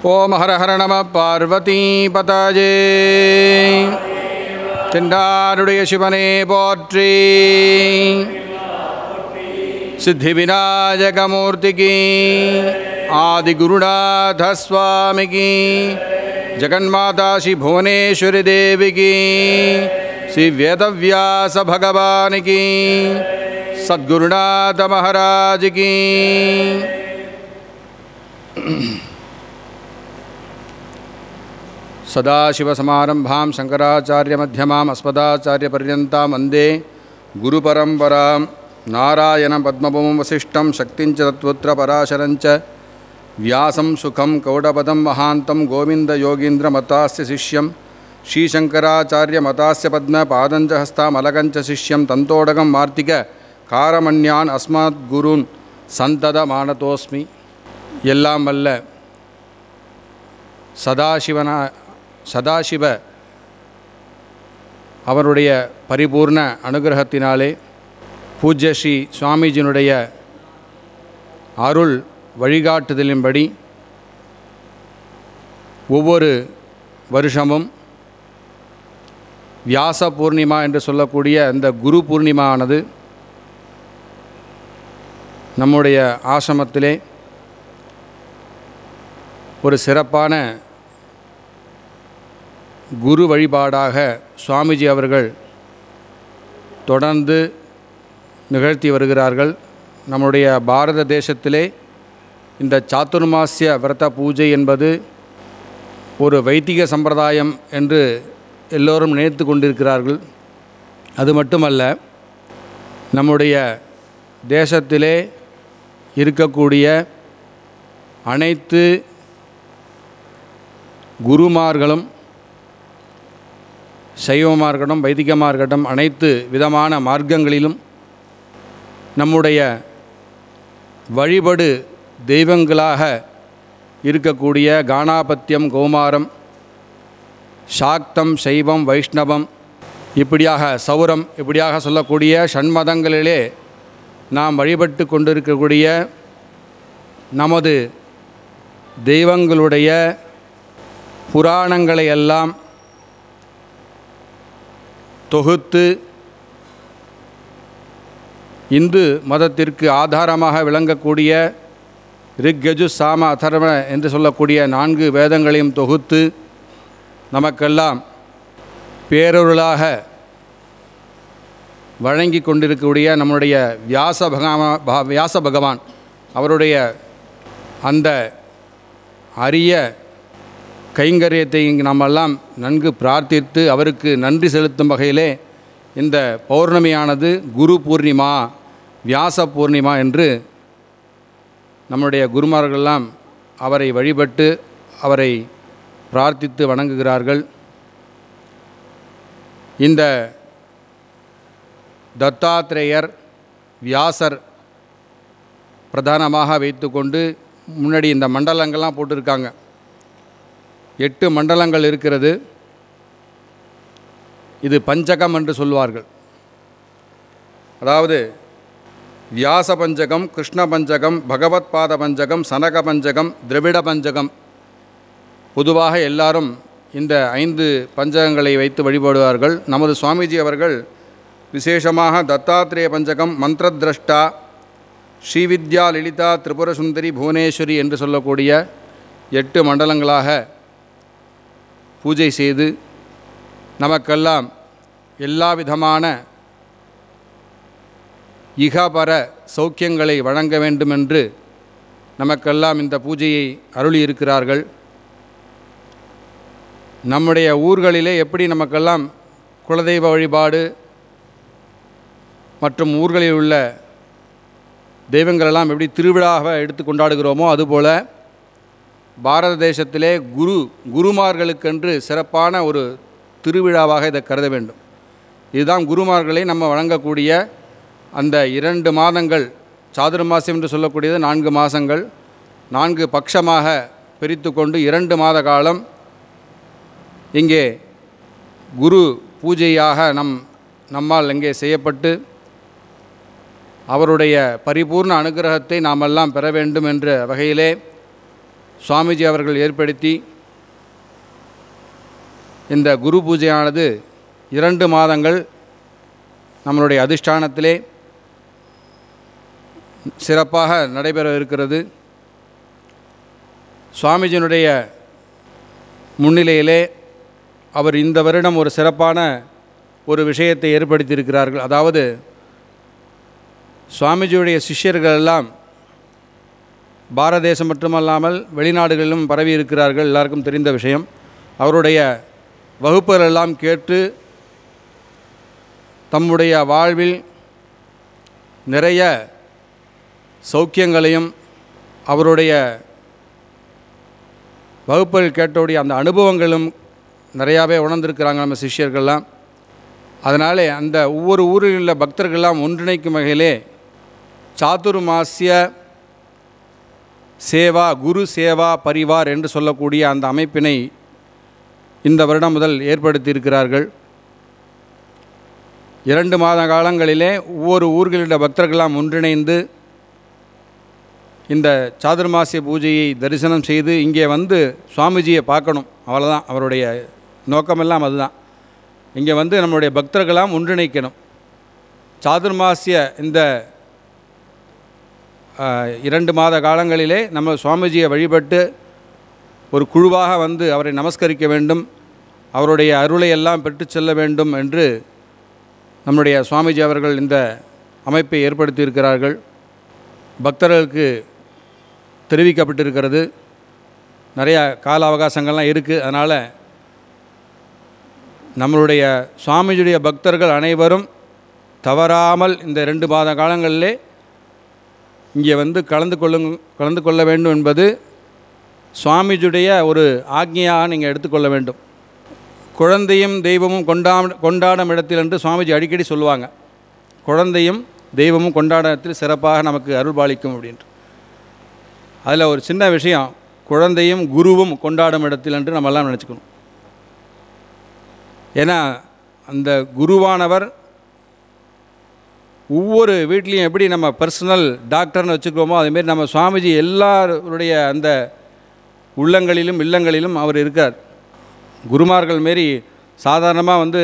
ஓம் ஹர ஹர நம பார்வதி பதஜே. தென்னாடுடைய சிவனே போற்றி. சித்தி விநாயகமூர்த்திக்கு ஆதி குருநாத சுவாமிக்கு ஜெகன்மாதா ஸ்ரீ புவனேஸ்வரி தேவிக்கு ஸ்ரீ வேதவியாச பகவானுக்கு சத்குருநாத மகாராஜுக்கு. சதாசிவசமாரம்பாं சங்கராச்சார்யமध्यமாம் அஸ்மதாச்சார்யபர்யந்தாं வந்தே குருபரம்பராம். நாராயணம் பத்மபுமம் வசிஷ்டம் சக்திஞ்ச தத்புத்திர பராசரஞ்ச வியாசம் சுகம் கௌடபதம் மகாந்தம் கோவிந்த யோகீந்திரமதாஸ்ய சிஷ்யம் ஸ்ரீசங்கராச்சார்யமதாஸ்ய பத்ம பாதஞ்ச ஹஸ்தாமலகஞ்ச சிஷ்யம் தந்தோடகம் மார்த்திக காரமண்யான் அஸ்மாத் குருன் சந்ததமானதோஸ்மி. எல்லாம் வல்ல சதாசிவ அவருடைய பரிபூர்ண அனுகிரகத்தினாலே பூஜ்ய ஸ்ரீ சுவாமிஜியினுடைய அருள் வழிகாட்டுதலின்படி ஒவ்வொரு வருஷமும் வியாச பூர்ணிமா என்று சொல்லக்கூடிய இந்த குரு பூர்ணிமானது நம்முடைய ஆசிரமத்திலே ஒரு சிறப்பான குரு வழிபாடாக சுவாமிஜி அவர்கள் தொடர்ந்து நிகழ்த்தி வருகிறார்கள். நம்முடைய பாரத தேசத்திலே இந்த சாத்துர்மாசிய விரத பூஜை என்பது ஒரு வைதிக சம்பிரதாயம் என்று எல்லோரும் நினைத்து கொண்டிருக்கிறார்கள். அது மட்டுமல்ல, நம்முடைய தேசத்திலே இருக்கக்கூடிய அனைத்து குருமார்களும் சைவமாக இருக்கட்டும் வைதிகமாக இருக்கட்டும் அனைத்து விதமான மார்க்கங்களிலும் நம்முடைய வழிபடு தெய்வங்களாக இருக்கக்கூடிய கானாபத்தியம் கௌமாரம் சாக்தம் சைவம் வைஷ்ணவம் இப்படியாக சௌரம் இப்படியாக சொல்லக்கூடிய ஷண்மதங்களிலே நாம் வழிபட்டு கொண்டிருக்கக்கூடிய நமது தெய்வங்களுடைய புராணங்களை எல்லாம் தொகுத்து இந்து மதத்திற்கு ஆதாரமாக விளங்கக்கூடிய ரிக்யஜு சாம அதர்வ என்று சொல்லக்கூடிய 4 வேதங்களையும் தொகுத்து நமக்கெல்லாம் பேரொருளாக வழங்கி கொண்டிருக்கக்கூடிய நம்முடைய வியாச பகவான் அவருடைய அந்த அரிய கைங்கரியத்தை நாமெல்லாம் நன்கு பிரார்த்தித்து அவருக்கு நன்றி செலுத்தும் வகையிலே இந்த பௌர்ணமியானது குரு பூர்ணிமா வியாச பூர்ணிமா என்று நம்முடைய குருமார்களெல்லாம் அவரை வழிபட்டு அவரை பிரார்த்தித்து வணங்குகிறார்கள். இந்த தத்தாத்ரேயர் வியாசர் பிரதானமாக வைத்துக்கொண்டு முன்னாடி இந்த மண்டலங்கள்லாம் போட்டிருக்காங்க. 8 மண்டலங்கள் இருக்கிறது. இது பஞ்சகம் என்று சொல்வார்கள். அதாவது வியாச பஞ்சகம், கிருஷ்ண பஞ்சகம், பகவத் பாத பஞ்சகம், சனக பஞ்சகம், திரவிட பஞ்சகம். பொதுவாக எல்லாரும் இந்த 5 பஞ்சகங்களை வைத்து வழிபடுவார்கள். நமது சுவாமிஜி அவர்கள் விசேஷமாக தத்தாத்ரேய பஞ்சகம், மந்திரத்ரஷ்டா, ஸ்ரீவித்யா லலிதா திரிபுர சுந்தரி புவனேஸ்வரி என்று சொல்லக்கூடிய 8 மண்டலங்களாக பூஜை செய்து நமக்கெல்லாம் எல்லா விதமான இகபர சௌக்கியங்களை வழங்க வேண்டுமென்று நமக்கெல்லாம் இந்த பூஜையை அருளியிருக்கிறார்கள். நம்முடைய ஊர்களிலே எப்படி நமக்கெல்லாம் குலதெய்வ வழிபாடு மற்றும் ஊர்களில் உள்ள தெய்வங்களெல்லாம் எப்படி திருவிழாவை எடுத்து கொண்டாடுகிறோமோ அதுபோல் பாரத தேசத்திலே குருமார்களுக்கென்று சிறப்பான ஒரு திருவிழாவாக இதை கருத வேண்டும். இதுதான் குருமார்களை நம்ம வழங்கக்கூடிய அந்த 2 மாதங்கள். சாதுர்மாசியம் என்று சொல்லக்கூடியது 4 மாதங்கள் 4 பட்சமாக பிரித்து கொண்டு 2 மாத காலம் இங்கே குரு பூஜையாக நம்மால் இங்கே செய்யப்பட்டு அவருடைய பரிபூர்ண அனுகிரகத்தை நாமெல்லாம் பெற வேண்டும் என்ற வகையிலே சுவாமிஜி அவர்கள் ஏற்படுத்தி இந்த குரு பூஜையானது 2 மாதங்கள் நம்மளுடைய அதிஷ்டானத்திலே சிறப்பாக நடைபெற இருக்கிறது. சுவாமிஜியினுடைய முன்னிலையிலே அவர் இந்த வருடம் ஒரு சிறப்பான ஒரு விஷயத்தை ஏற்படுத்தியிருக்கிறார்கள். அதாவது சுவாமிஜியுடைய சிஷ்யர்கள் எல்லாம் பாரத தேசம் மட்டுமல்லாமல் வெளிநாடுகளிலும் பரவி இருக்கிறார்கள். எல்லாருக்கும் தெரிந்த விஷயம். அவருடைய வகுப்புகள் எல்லாம் கேட்டு தம்முடைய வாழ்வில் நிறைய சௌக்கியங்களையும் அவருடைய வகுப்புகள் கேட்டோடைய அந்த அனுபவங்களும் நிறையாவே உணர்ந்திருக்கிறாங்க நம்ம சிஷ்யர்கள்லாம். அதனாலே அந்த ஒவ்வொரு ஊரில் உள்ள பக்தர்கள்லாம் ஒன்றிணைக்கும் வகையிலே சாதுர்மாசிய சேவா குரு சேவா பரிவார் என்று சொல்லக்கூடிய அந்த அமைப்பினை இந்த வருடம் முதல் ஏற்படுத்தியிருக்கிறார்கள். 2 மாத காலங்களிலே ஒவ்வொரு ஊர்களிலுள்ள பக்தர்களெல்லாம் ஒன்றிணைந்து இந்த சாதுர்மாசிய பூஜையை தரிசனம் செய்து இங்கே வந்து சுவாமிஜியை பார்க்கணும். அவ்வளோதான் அவருடைய நோக்கமெல்லாம். அதுதான் இங்கே வந்து நம்மளுடைய பக்தர்களெல்லாம் ஒன்றிணைக்கணும். சாதுர்மாசிய இந்த 2 மாத காலங்களிலே நம்ம சுவாமிஜியை வழிபட்டு ஒரு குழுவாக வந்து அவரை நமஸ்கரிக்க வேண்டும், அவருடைய அருளை எல்லாம் பெற்று செல்ல வேண்டும் என்று நம்முடைய சுவாமிஜி அவர்கள் இந்த அமைப்பை ஏற்படுத்தியிருக்கிறார்கள். பக்தர்களுக்கு தெரிவிக்கப்பட்டிருக்கிறது. நிறையா கால அவகாசங்கள்லாம் இருக்குது. அதனால் நம்மளுடைய சுவாமிஜியுடைய பக்தர்கள் அனைவரும் தவறாமல் இந்த 2 மாத காலங்களிலே இங்கே வந்து கலந்து கொள்ள வேண்டும் என்பது சுவாமிஜியுடைய ஒரு ஆக்ஞையாக நீங்கள் எடுத்துக்கொள்ள வேண்டும். குழந்தையும் தெய்வமும் கொண்டாடும் இடத்தில் என்று சுவாமிஜி அடிக்கடி சொல்லுவாங்க. குழந்தையும் தெய்வமும் கொண்டாடும் இடத்தில் சிறப்பாக நமக்கு அருள்பாலிக்கும் அப்படின்ட்டு. அதில் ஒரு சின்ன விஷயம், குழந்தையும் குருவும் கொண்டாடும் இடத்தில் என்று நம்மெல்லாம் நினச்சிக்கணும். ஏன்னா அந்த குருவானவர் ஒவ்வொரு வீட்லேயும் எப்படி நம்ம பர்சனல் டாக்டர்னு வச்சுக்கிறோமோ அதுமாரி நம்ம சுவாமிஜி எல்லாருடைய அந்த உள்ளங்களிலும் இல்லங்களிலும் அவர் இருக்கார். குருமார்கள் மாரி சாதாரணமாக வந்து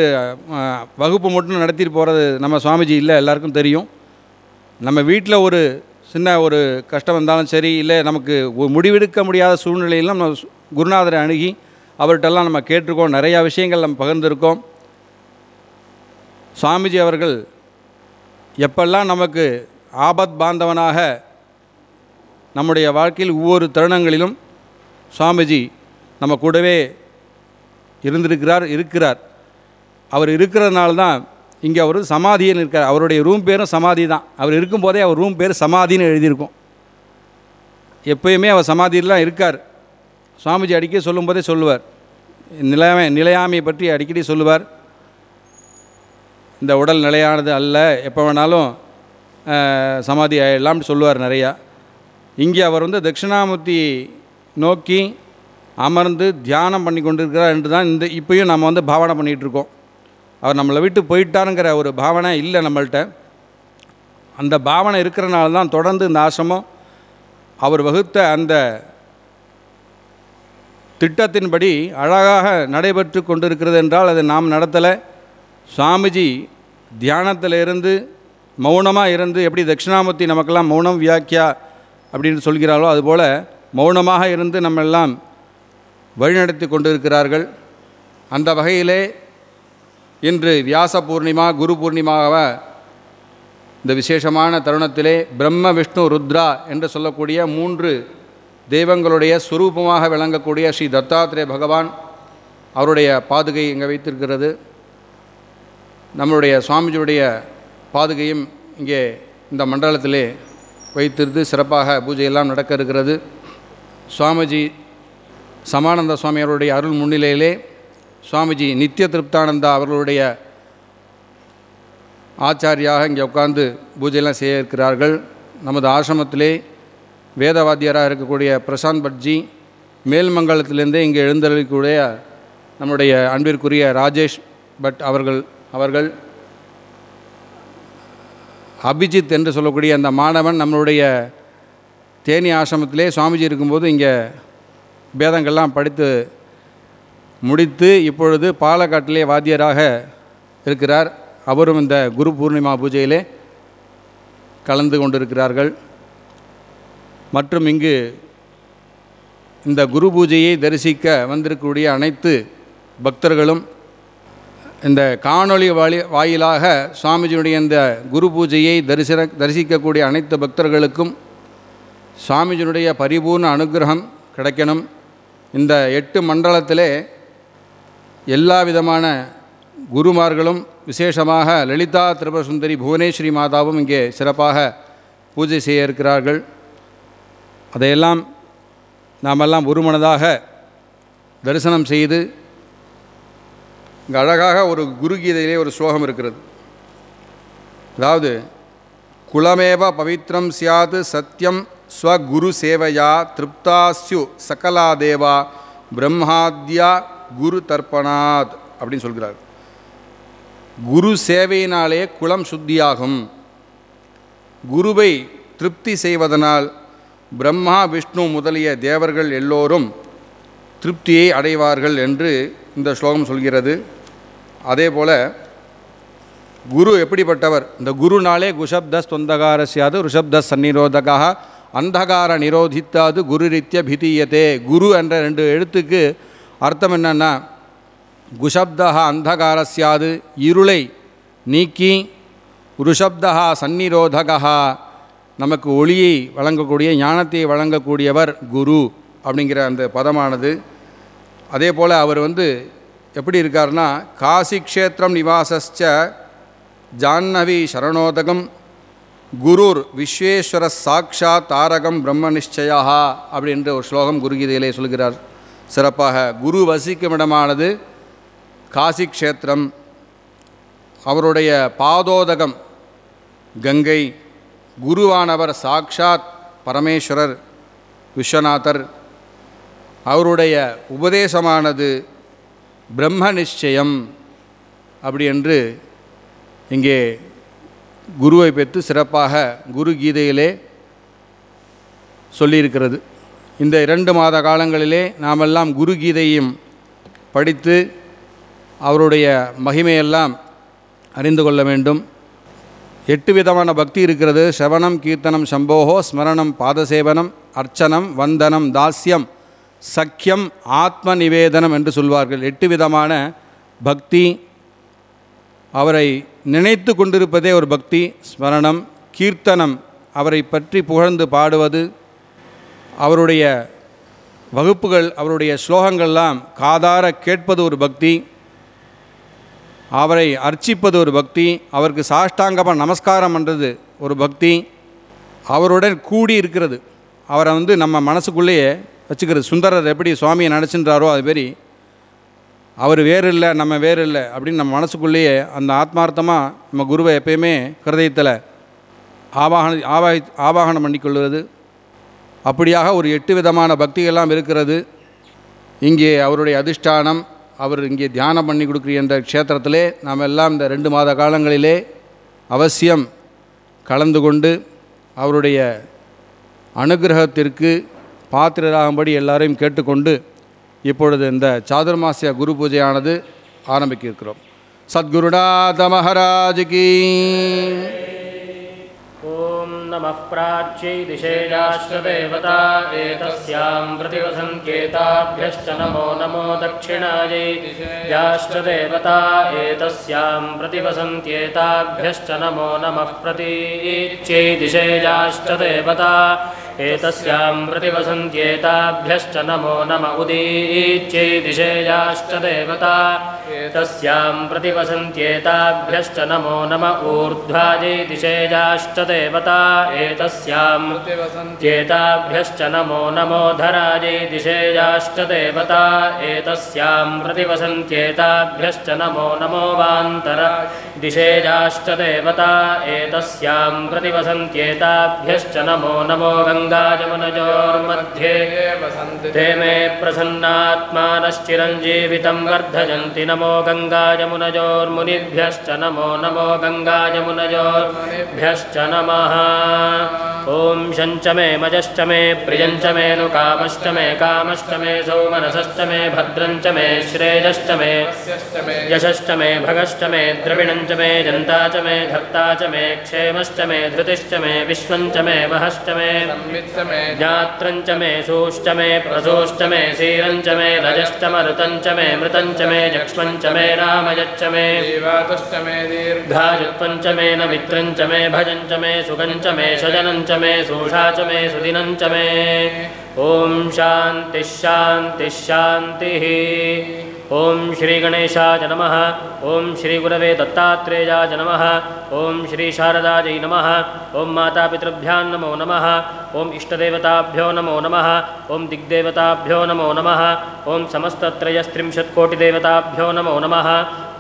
வகுப்பு மட்டும் நடத்திட்டு போகிறது நம்ம சுவாமிஜி இல்லை, எல்லாருக்கும் தெரியும். நம்ம வீட்டில் ஒரு சின்ன ஒரு கஷ்டம் வந்தாலும் சரி, இல்லை நமக்கு முடிவெடுக்க முடியாத சூழ்நிலையிலும் நம்ம குருநாதரை அணுகி அவர்கிட்டெல்லாம் நம்ம கேட்டிருக்கோம். நிறையா விஷயங்கள் நம்ம பகிர்ந்திருக்கோம். சுவாமிஜி அவர்கள் எப்பெல்லாம் நமக்கு ஆபத் பாந்தவனாக நம்முடைய வாழ்க்கையில் ஒவ்வொரு தருணங்களிலும் சுவாமிஜி நம்ம கூடவே இருக்கிறார். அவர் இருக்கிறதுனால தான் இங்கே அவர் சமாதின்னு இருக்கார். அவருடைய ரூம் பேரும் சமாதி தான். அவர் இருக்கும்போதே அவர் ரூம் பேர் சமாதின்னு எழுதியிருக்கும். எப்பயுமே அவர் சமாதியெலாம் இருக்கார். சுவாமிஜி அடிக்கடி சொல்லும்போதே சொல்லுவார், நிலையாமையை பற்றி அடிக்கடி சொல்லுவார். இந்த உடல் நிலையானது அல்ல, எப்போ வேணாலும் சமாதி ஆகிடலாம்னு சொல்லுவார் நிறையா. இங்கே அவர் வந்து தட்சிணாமூர்த்தி நோக்கி அமர்ந்து தியானம் பண்ணி கொண்டிருக்கிறார் என்று தான் இப்போயும் நம்ம வந்து பாவனை பண்ணிகிட்ருக்கோம். அவர் நம்மளை விட்டு போயிட்டாருங்கிற ஒரு பாவனை இல்லை நம்மள்கிட்ட. அந்த பாவனை இருக்கிறனால தான் தொடர்ந்து இந்த ஆசிரமம் அவர் வகுத்த அந்த திட்டத்தின்படி அழகாக நடைபெற்று கொண்டிருக்கிறது. என்றால் அது நாம் நடத்தலை. சுவாமிஜி தியானத்தில் இருந்து மௌனமாக இருந்து எப்படி தட்சிணாமூர்த்தி நமக்கெல்லாம் மௌனம் வியாக்கியா அப்படின்னு சொல்கிறாரோ அதுபோல் மௌனமாக இருந்து நம்ம எல்லாம் வழிநடத்தி கொண்டிருக்கிறார்கள். அந்த வகையிலே இன்று வியாச பூர்ணிமா குரு பூர்ணிமாவாக இந்த விசேஷமான தருணத்திலே பிரம்ம விஷ்ணு ருத்ரா என்று சொல்லக்கூடிய 3 தெய்வங்களுடைய ஸ்வரூபமாக விளங்கக்கூடிய ஸ்ரீ தத்தாத்ரேய பகவான் அவருடைய பாதுகை இங்கே வைத்திருக்கிறது. நம்மளுடைய சுவாமிஜியுடைய பாதுகையும் இங்கே இந்த மண்டலத்திலே வைத்திருந்து சிறப்பாக பூஜையெல்லாம் நடக்க இருக்கிறது. சுவாமிஜி சமானந்த சுவாமி அவருடைய அருள் முன்னிலையிலே சுவாமிஜி நித்திய திருப்தானந்தா அவர்களுடைய ஆச்சாரியாக இங்கே உட்கார்ந்து பூஜையெல்லாம் செய்ய இருக்கிறார்கள். நமது ஆசிரமத்திலே வேதவாத்தியராக இருக்கக்கூடிய பிரசாந்த் பட்ஜி, மேல்மங்கலத்திலிருந்தே இங்கே எழுந்தருளக்கூடிய நம்முடைய அன்பிற்குரிய ராஜேஷ் பட் அவர்கள் அபிஜித் என்று சொல்லக்கூடிய அந்த மாணவன் நம்மளுடைய தேனி ஆசிரமத்திலே சுவாமிஜி இருக்கும்போது இங்கே வேதங்கள்லாம் படித்து முடித்து இப்பொழுது பாலக்காட்டிலே வாத்தியராக இருக்கிறார். அவரும் இந்த குரு பூர்ணிமா பூஜையிலே கலந்து கொண்டிருக்கிறார்கள். மற்றும் இங்கு இந்த குரு பூஜையை தரிசிக்க வந்திருக்கக்கூடிய அனைத்து பக்தர்களும் இந்த காணொளி வாயிலாக சுவாமிஜியுடைய இந்த குரு பூஜையை தரிசிக்கக்கூடிய அனைத்து பக்தர்களுக்கும் சுவாமிஜியுடைய பரிபூர்ண அனுகிரகம் கிடைக்கணும். இந்த 8 மண்டலத்திலே எல்லா விதமான குருமார்களும் விசேஷமாக லலிதா திரிபுர சுந்தரி புவனேஸ்வரி மாதாவும் இங்கே சிறப்பாக பூஜை செய்ய இருக்கிறார்கள். அதையெல்லாம் நாமெல்லாம் ஒருமனதாக தரிசனம் செய்து இங்கே அழகாக ஒரு குரு கீதையிலே ஒரு ஸ்லோகம் இருக்கிறது. அதாவது குலமேவ பவித்ரம் சியாது சத்யம் ஸ்வகுரு சேவையா திருப்தாஸ்யு சகலா தேவா பிரம்மாத்யா குரு தர்ப்பணாத் அப்படின்னு சொல்கிறார். குரு சேவையினாலே குலம் சுத்தியாகும். குருவை திருப்தி செய்வதனால் பிரம்மா விஷ்ணு முதலிய தேவர்கள் எல்லோரும் திருப்தியை அடைவார்கள் என்று இந்த ஸ்லோகம் சொல்கிறது. அதே போல் குரு எப்படிப்பட்டவர்? இந்த குருனாலே குஷப்தஸ் தொந்தகாரஸ்யாது ருஷப்தஸ் சந்நிரோதகா அந்தகார நிரோதித்தாது குரு ரீத்திய பிதீயத்தே. குரு என்ற 2 எழுத்துக்கு அர்த்தம் என்னன்னா, குஷப்தா அந்தகாரஸ்யாது இருளை நீக்கி, ருஷப்தா சந்நிரோதகா நமக்கு ஒளியை வழங்கக்கூடிய ஞானத்தை வழங்கக்கூடியவர் குரு அப்படிங்கிற அந்த பதமானது. அதே போல் அவர் எப்படி இருக்கார்னா, காசி க்ஷேத்திரம் நிவாசஸ்ச ஜாஹ்னவி சரணோதகம் குருர் விஸ்வேஸ்வர சாக்ஷாத் தாரகம் பிரம்ம நிச்சயா அப்படின்ற ஒரு ஸ்லோகம் குருகீதையிலே சொல்கிறார். சிறப்பாக குரு வசிக்கும் இடமானது காசி க்ஷேத்திரம். அவருடைய பாதோதகம் கங்கை. குருவானவர் சாக்ஷாத் பரமேஸ்வரர் விஸ்வநாதர். அவருடைய உபதேசமானது பிரம்ம நிச்சயம் அப்படி என்று இங்கே குருவை பெற்று சிறப்பாக குரு கீதையிலே சொல்லியிருக்கிறது. இந்த 2 மாத காலங்களிலே நாமெல்லாம் குரு கீதையும் படித்து அவருடைய மகிமையெல்லாம் அறிந்து கொள்ள வேண்டும். 8 விதமான பக்தி இருக்கிறது. ஸ்ரவணம் கீர்த்தனம் சம்போஹோ ஸ்மரணம் பாதசேவனம் அர்ச்சனம் வந்தனம் தாஸ்யம் சக்கியம் ஆத்ம நிவேதனம் என்று சொல்வார்கள். 8 விதமான பக்தி. அவரை நினைத்து கொண்டிருப்பதே ஒரு பக்தி. ஸ்மரணம், கீர்த்தனம், அவரை பற்றி புகழ்ந்து பாடுவது, அவருடைய வகுப்புகள் அவருடைய ஸ்லோகங்கள்லாம் காதார கேட்பது ஒரு பக்தி. அவரை அர்ச்சிப்பது ஒரு பக்தி. அவருக்கு சாஷ்டாங்கமாக நமஸ்காரம் பண்ணுறது ஒரு பக்தி. அவருடன் கூடி இருக்கிறது, அவரை நம்ம மனசுக்குள்ளேயே வச்சுக்கிறது. சுந்தரர் எப்படி சுவாமியை நினச்சின்றாரோ அதுமாரி அவர் வேறு இல்லை நம்ம வேறு இல்லை அப்படின்னு நம்ம மனசுக்குள்ளேயே அந்த ஆத்மார்த்தமாக நம்ம குருவை எப்பயுமே ஹிருதயத்தில் ஆவாகனம் பண்ணிக்கொள்வது. அப்படியாக ஒரு 8 விதமான பக்திகள்லாம் இருக்கிறது. இங்கே அவருடைய அதிஷ்டானம், அவர் இங்கே தியானம் பண்ணி கொடுக்குற இந்த க்ஷேத்திரத்திலே நாம் எல்லாம் இந்த 2 மாத காலங்களிலே அவசியம் கலந்து கொண்டு அவருடைய அனுகிரகத்திற்கு பாத்திரராகும்படி எல்லாரையும் கேட்டுக்கொண்டு இப்பொழுது இந்த சாதுர்மாசிய குரு பூஜையானது ஆரம்பிக்க இருக்கிறோம். சத்குருநாத மகாராஜ் கி. ஓம் நமः प्राच्यै दिशेयाश्च देवता एतस्यां प्रतिवसन्त्येताभ्यश्च नमो नमो दक्षिणायै दिशेयाश्च देवता एतस्यां प्रतिवसन्त्येताभ्यश्च नमो नमः प्रतीच्यै दिशेयाश्च देवता एतस्यां प्रतिवसन्त्येताभ्यश्च नमो नम उदीच्यै दिशेयाश्च देवता एतस्यां प्रतिवसन्त्येताभ्यश्च नमो नम ऊर्ध्वायै दिशेयाश्च देवता एतस्यां प्रतिवसन्त्येताभ्यश्च नमो नमोधरायै दिशेयाश्च देवता एतस्यां प्रतिवसन्त्येताभ्यश्च नमो नमो वान्तर दिशेयाश्च देवता एतस्यां प्रतिवसन्त्येताभ्यश्च नमो नमो गङ्गा गङ्गायमुनयोर्मध्ये ते मे प्रसन्नात्मानश्चिरञ्जीवितं वर्धयन्ति नमो गङ्गायमुनयोर्मुनिभ्यश्च नमो नमो गङ्गायमुनयोर्मुनिभ्यश्च नमः ॐ शञ्च मे मजश्च मे प्रियञ्च मे नुकामश्च मे कामश्च मे सौमनसश्च मे भद्रञ्च मे श्रेयश्च मे यशश्च मे भगश्च मे द्रविणञ्च मे जन्ता च मे धर्ता च मे क्षेमश्च मे धृतिश्च मे विश्वञ्च मे महश्च मे ज्ञात्रञ्च मे सूश्च मे प्रसूश्च मे सीरञ्च मे रजश्च मरुतञ्च मे मृतञ्च मे जक्ष्मञ्च मे रामयच्च मे दीर्घायुत्वञ्च मे न मित्रञ्च मे भजञ्च मे सुगञ्च मे शजनञ्च मे सूषा च मे सुदिनञ्च मे ॐ शान्तिः शान्तिः शान्तिः ॐ श्रीगणेशाय नमः ॐ श्रीगुरवे दत्तात्रेयाय नमः ॐ श्रीशारदायै नमः ॐ मातापितृभ्यां नमो नमः ॐ इष्टदेवताभ्यो नमो नमः ॐ दिग्देवताभ्यो नमो नमः ॐ समस्तत्रयस्त्रिंशत्कोटिदेवताभ्यो नमो नमः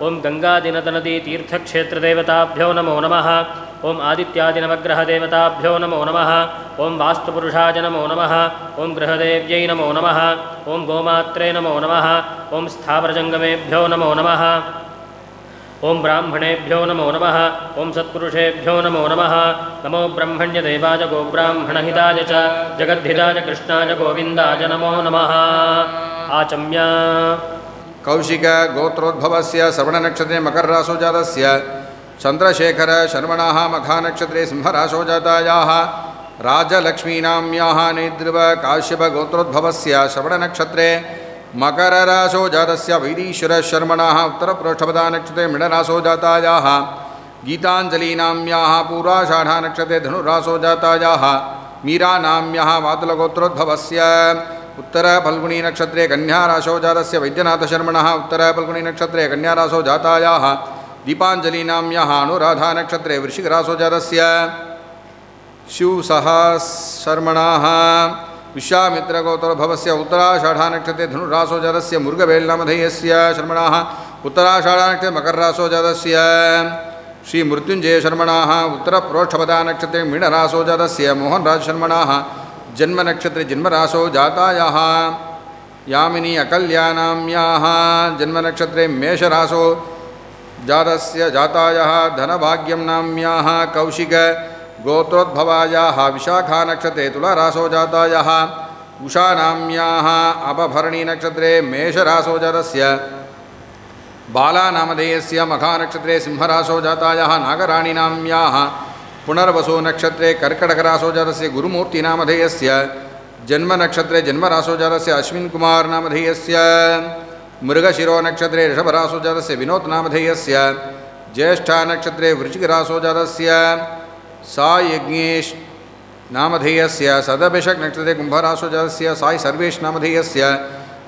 ॐ गङ्गादिनदनदीतीर्थक्षेत्रदेवताभ्यो नमो नमः ॐ आदित्यादिनवग्रहदेवताभ्यो नमो नमः ॐ वास्तुपुरुषाय नमो नमः ॐ गृहदेव्यै नमो नमः ॐ गोमात्रे नमो नमः ॐ स्थावरजङ्गमेभ्यो नमो नमः ॐ ब्राह्मणेभ्यो नमो नमः ॐ सत्पुरुषेभ्यो नमो नमः नमो ब्रह्मण्यदेवाय गोब्राह्मणहिताय च जगद्धिताय कृष्णाय गोविन्दाय नमो नमः आचम्य कौशिक गोत्रोद्भवस्य श्रवणनक्षत्रे मकरराशौ जातस्य चन्द्रशेखर शर्मणाः मघानक्षत्रे सिंहराशौ जातायाः राजलक्ष्मीनाम्याः नैद्रुव काश्यप गोत्रोद्भवस्य श्रवणनक्षत्रे मकरराशौ जातस्य वैदीश्वर शर्मणाः उत्तरप्रोष्ठपदानक्षत्रे मिणराशौ जातायाः गीताञ्जलीनाम्याः पूर्वाषाढानक्षत्रे धनुराशौ जातायाः मीरानाम्याः वातुलगोत्रोद्भवस्य उत्तरफल्गुणीनक्षत्रे कन्याराशौ जातस्य वैद्यनाथशर्मणः उत्तरफल्गुणीनक्षत्रे कन्याराशौ जातायाः दीपाञ्जलीनाम्याः अनुराधानक्षत्रे वृश्चिकराशौ जातस्य शिवसहस्रमणाः विश्वामित्रगोत्रोद्भवस्य उत्तराषाढानक्षत्रे धनुराशौ जातस्य मुरुगवेल्नामधेयस्य शर्मणाः उत्तराषाढानक्षत्रे मकरराशौ जातस्य श्रीमृत्युञ्जयशर्मणाः उत्तरप्रोष्ठपदानक्षत्रे मीनराशौ जातस्य मोहनराजशर्मणाः जन्मनक्षत्रे जन्मराशौ जातायाः यामिनी अकल्यानाम्याः जन्मनक्षत्रे मेषराशौ जातस्य जातायाः धनभाग्यं नाम्याः कौशिक गोत्रोद्भवायाः विशाखानक्षत्रे तुलाराशौ जातायाः उषानाम्याः अपभरणीनक्षत्रे मेषराशौ जातस्य बालानामधेयस्य मघानक्षत्रे सिंहराशौ जातायाः नागराणीनाम्याः पुनर्वसुनक्षत्रे कर्कटकराशौ जातस्य गुरुमूर्तिनामधेयस्य जन्मनक्षत्रे जन्मराशौ जातस्य अश्विन्कुमारनामधेयस्य मृगशिरोनक्षत्रे ऋषभराशौ जातस्य विनोदनामधेयस्य ज्येष्ठानक्षत्रे वृश्चिकराशौ जातस्य सायज्ञेश नामधेयस्य सदभिषक्नक्षत्रे कुम्भराशौ जातस्य साई सर्वेश नामधेयस्य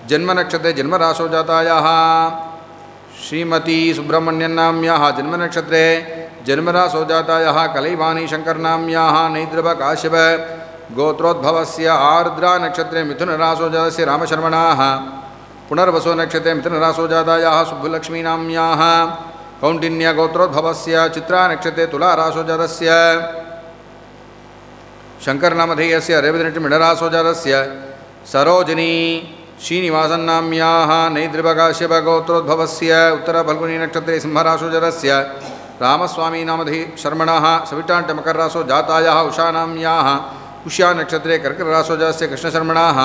जन्मनक्षत्रे जन्मराशौ जातायाः श्रीमती सुब्रह्मण्यन्नाम्याः जन्मनक्षत्रे जन्मराशौ जातायाः कलैवाणी शङ्करनाम्याः नैद्रवकाश्यप गोत्रोद्भवस्य आर्द्रानक्षत्रे मिथुनराशौ जातस्य रामशर्मणाः पुनर्वसुनक्षत्रे मिथुनराशौ जातायाः सुब्बुलक्ष्मीनाम्याः कौण्डिन्यगोत्रोद्भवस्य चित्रानक्षत्रे तुलाराशौ जातस्य शङ्करनामधेयस्य रेवतीनक्षत्रे मिणराशौ जातस्य सरोजिनी श्रीनिवासन्नाम्याः नैद्रवकाश्यपगोत्रोद्भवस्य उत्तरफल्गुनीनक्षत्रे सिंहराशौ जातस्य रामस्वामीनामधेय शर्मणः सविटाण्टमकरराशौ जातायाः उषानाम्याः पुष्यानक्षत्रे कर्कटराशौ जातस्य कृष्णशर्मणाः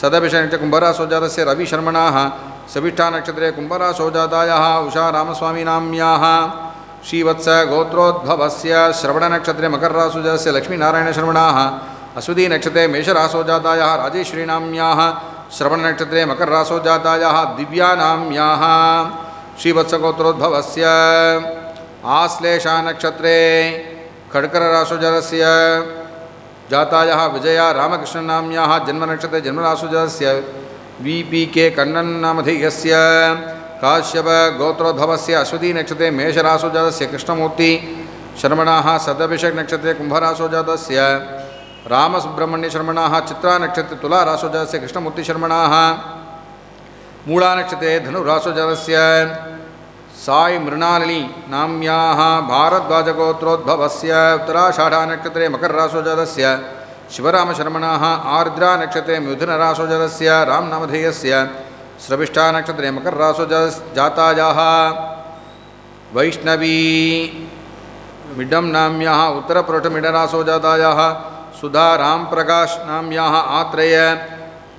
सदभिषनक्षत्रे कुम्भराशौ जातस्य रविशर्मणाः सविष्ठानक्षत्रे कुम्भराशौ जातायाः उषा रामस्वामीनाम्याः श्रीवत्स गोत्रोद्भवस्य श्रवणनक्षत्रे मकरराशौ जातस्य लक्ष्मीनारायणशर्मणाः अश्वतीनक्षत्रे मेषराशौ जातायाः राजेश्वरीनाम्याः श्रवणनक्षत्रे मकरराशौ जातायाः दिव्यानाम्याः श्रीवत्सगोत्रोद्भवस्य आश्लेषानक्षत्रे खड्गराशौ जातस्य जातायाः विजया रामकृष्णनाम्याः जन्मनक्षत्रे जन्मराशौ जातस्य वीपीके कन्नन्नामधेयस्य काश्यप गोत्रोद्भवस्य अश्वतीनक्षत्रे मेषराशौ जातस्य कृष्णमूर्ति शर्मणाः सदभिषक्नक्षत्रे कुम्भराशौ जातस्य रामसुब्रह्मण्यशर्मणाः चित्रानक्षत्रे तुलाराशौ जातस्य कृष्णमूर्तिशर्मणाः मूलानक्षत्रे धनुराशौ जातस्य साई मृणालिनी नाम्याः भारद्वाजगोत्रोद्भवस्य उत्तराषाढानक्षत्रे मकरराशौ जातस्य शिवरामशर्मणाः आर्द्रा नक्षत्रे मिथुनरासोजातस्य रामनामधेयस्य स्रविष्ठा नक्षत्रे मकररासोजातायाः वैष्णवी मिडं नाम्याः उत्तरपुरुषमिडरासोजातायाः सुधा रामप्रकाश नाम्याः आत्रेय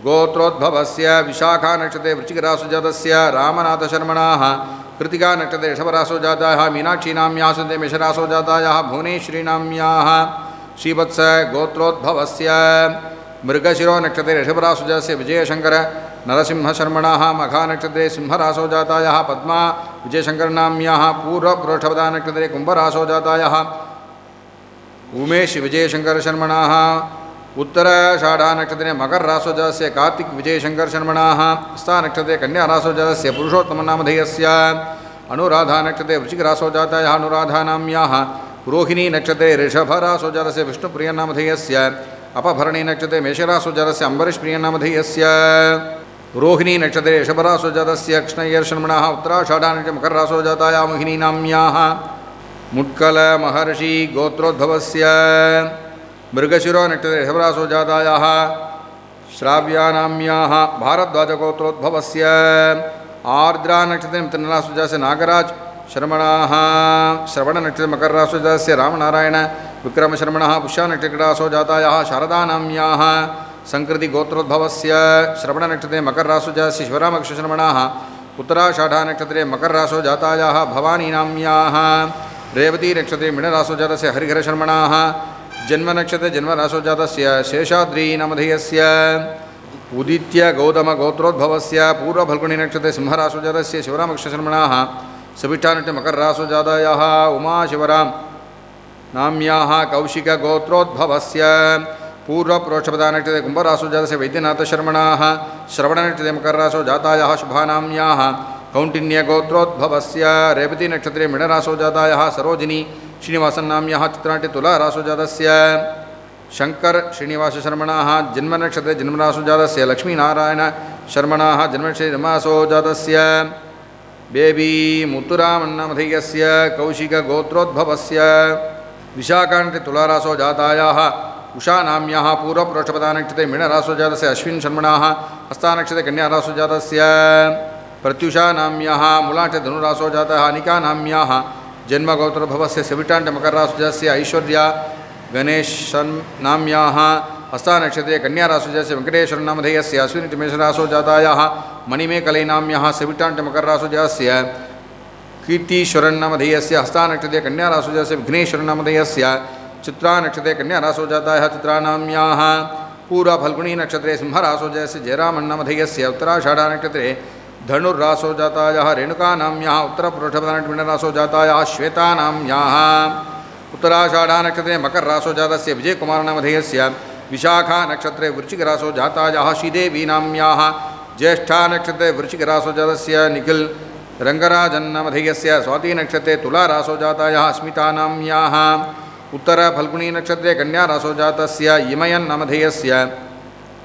गोत्रोद्भवस्य विशाखा नक्षत्रे वृश्चिकरासोजातस्य रामनाथशर्मणाः कृतिका नक्षत्रे ऋषभरासोजातायाः मीनाक्षी नाम्याः सन्ते मेषरासोजातायाः भुवनेश्वरी नाम्याः श्रीवत्स गोत्रोद्भवस्य मृगशिरो नक्षत्रे ऋषभरासोजातस्य विजयशंकर नरसिंहशर्मणाः मघा नक्षत्रे सिंहरासोजातायाः पद्मा विजयशंकरनाम्याः पूर्वपुरुषपदा नक्षत्रे कुम्भरासोजातायाः उमेश विजयशंकरशर्मणाः उत्तराषाढा नक्षत्रे मकररासोजातस्य कार्तिक विजयशंकरशर्मणाः हस्ता नक्षत्रे कन्यारासोजातस्य पुरुषोत्तमनामधेयस्य अनुराधा नक्षत्रे वृश्चिकरासोजातायाः अनुराधानाम्याः रोहिणी नक्षत्रे ऋषभरासोजातस्य विष्णुप्रियनामधेयस्य अपभरणी नक्षत्रे मेषरासोजातस्य अम्बरीषप्रियनामधेयस्य रोहिणी नक्षत्रे ऋषभरासोजातस्य कृष्णय्यर्शर्मणाः उत्तराषाढा नक्षत्रे मकररासोजातायाः मोहिनी नाम्याः मुट्कल महर्षि गोत्रोद्भवस्य मृगशिरो नक्षत्रे ऋषभरासोजातायाः श्राव्यानाम्याः भारद्वाजगोत्रोद्भवस्य आर्द्रा नक्षत्रे मिथुनरासोजातस्य नागराज शर्मणाः श्रवण नक्षत्रे मकररासोजातस्य रामनारायण विक्रमशर्मणः पुष्या नक्षत्ररासोजातायाः शारदानाम्याः संकृति गोत्रोद्भवस्य श्रवण नक्षत्रे मकररासोजातस्य शिवरामकृष्णशर्मणाः उत्तराषाढा नक्षत्रे मकररासोजातायाः भवानीनाम्याः रेवती नक्षत्रे मीनरासोजातस्य हरिहरशर्मणाः जन्म नक्षत्रे जन्मरासोजातस्य शेषाद्रीनामधेयस्य उदित्य गौतम गोत्रोद्भवस्य पूर्वफल्गुणी नक्षत्रे सिंहरासोजातस्य शिवरामकृष्णशर्मणाः सविष्ठा नक्षत्रे मकररासोजातायाः उमाशिवराम नाम्याः कौशिक गोत्रोद्भवस्य पूर्वप्रोक्षपदा नक्षत्रे कुम्भरासोजातस्य वैद्यनाथशर्मणाः श्रवण नक्षत्रे मकररासोजातायाः शुभानाम्याः कौण्डिन्य गोत्रोद्भवस्य रेवती नक्षत्रे मीनरासोजातायाः सरोजिनी श्रीनिवासनाम्याः चित्राट्टे तुलारासोजातस्य शंकर श्रीनिवासशर्मणाः जन्म नक्षत्रे जन्मरासोजातस्य लक्ष्मीनारायण शर्मणाः जन्मनक्षत्रे जन्मासोजातस्य बेबी मुत्तुरामन्नामधेयस्य कौशिक गोत्रोद्भवस्य विशाखा नक्षत्रे तुलारासोजातायाः उषा नाम्याः पूर्वपुरुषपदा नक्षत्रे मीनरासोजातस्य अश्विन शर्मणाः हस्ता नक्षत्रे कन्यारासोजातस्य प्रत्युषा नाम्याः मूलानक्षत्रे धनुरासोजातः अनिका नाम्याः जन्मगोत्रोद्भवस्य सविटाण्टे मकररासोजातस्य ऐश्वर्या गणेशन नाम्याः हस्ता नक्षत्रे कन्यारासोजातस्य वेङ्कटेश्वरनामधेयस्य अश्विनी मेषरासोजातायाः मणिमेकलै नाम्याः सविटाण्टे मकररासोजातस्य कीर्तीश्वरनामधेयस्य हस्ता नक्षत्रे कन्यारासोजातस्य विघ्नेश्वरनामधेयस्य चित्रा नक्षत्रे कन्यारासोजातायाः चित्रानाम्याः पूर्वफल्गुणी नक्षत्रे सिंहरासोजातस्य जयरामन्नामधेयस्य उत्तराषाढा नक्षत्रे धनुर्रासोजातायाः रेणुकानाम्याः उत्तरपुरुषपदा नक्षत्रे मीनरासोजातायाः श्वेतानाम्याः उत्तराषाढा नक्षत्रे मकररासोजातस्य विजयकुमारनामधेयस्य विशाखा नक्षत्रे वृश्चिकरासोजातायाः श्रीदेवीनाम्याः ज्येष्ठा नक्षत्रे वृश्चिकरासोजातस्य निखिल रंगराजन्नामधेयस्य स्वाति नक्षत्रे तुलारासोजातायाः अस्मितानाम्याः उत्तरफल्गुणी नक्षत्रे कन्यारासोजातस्य इमयन्नामधेयस्य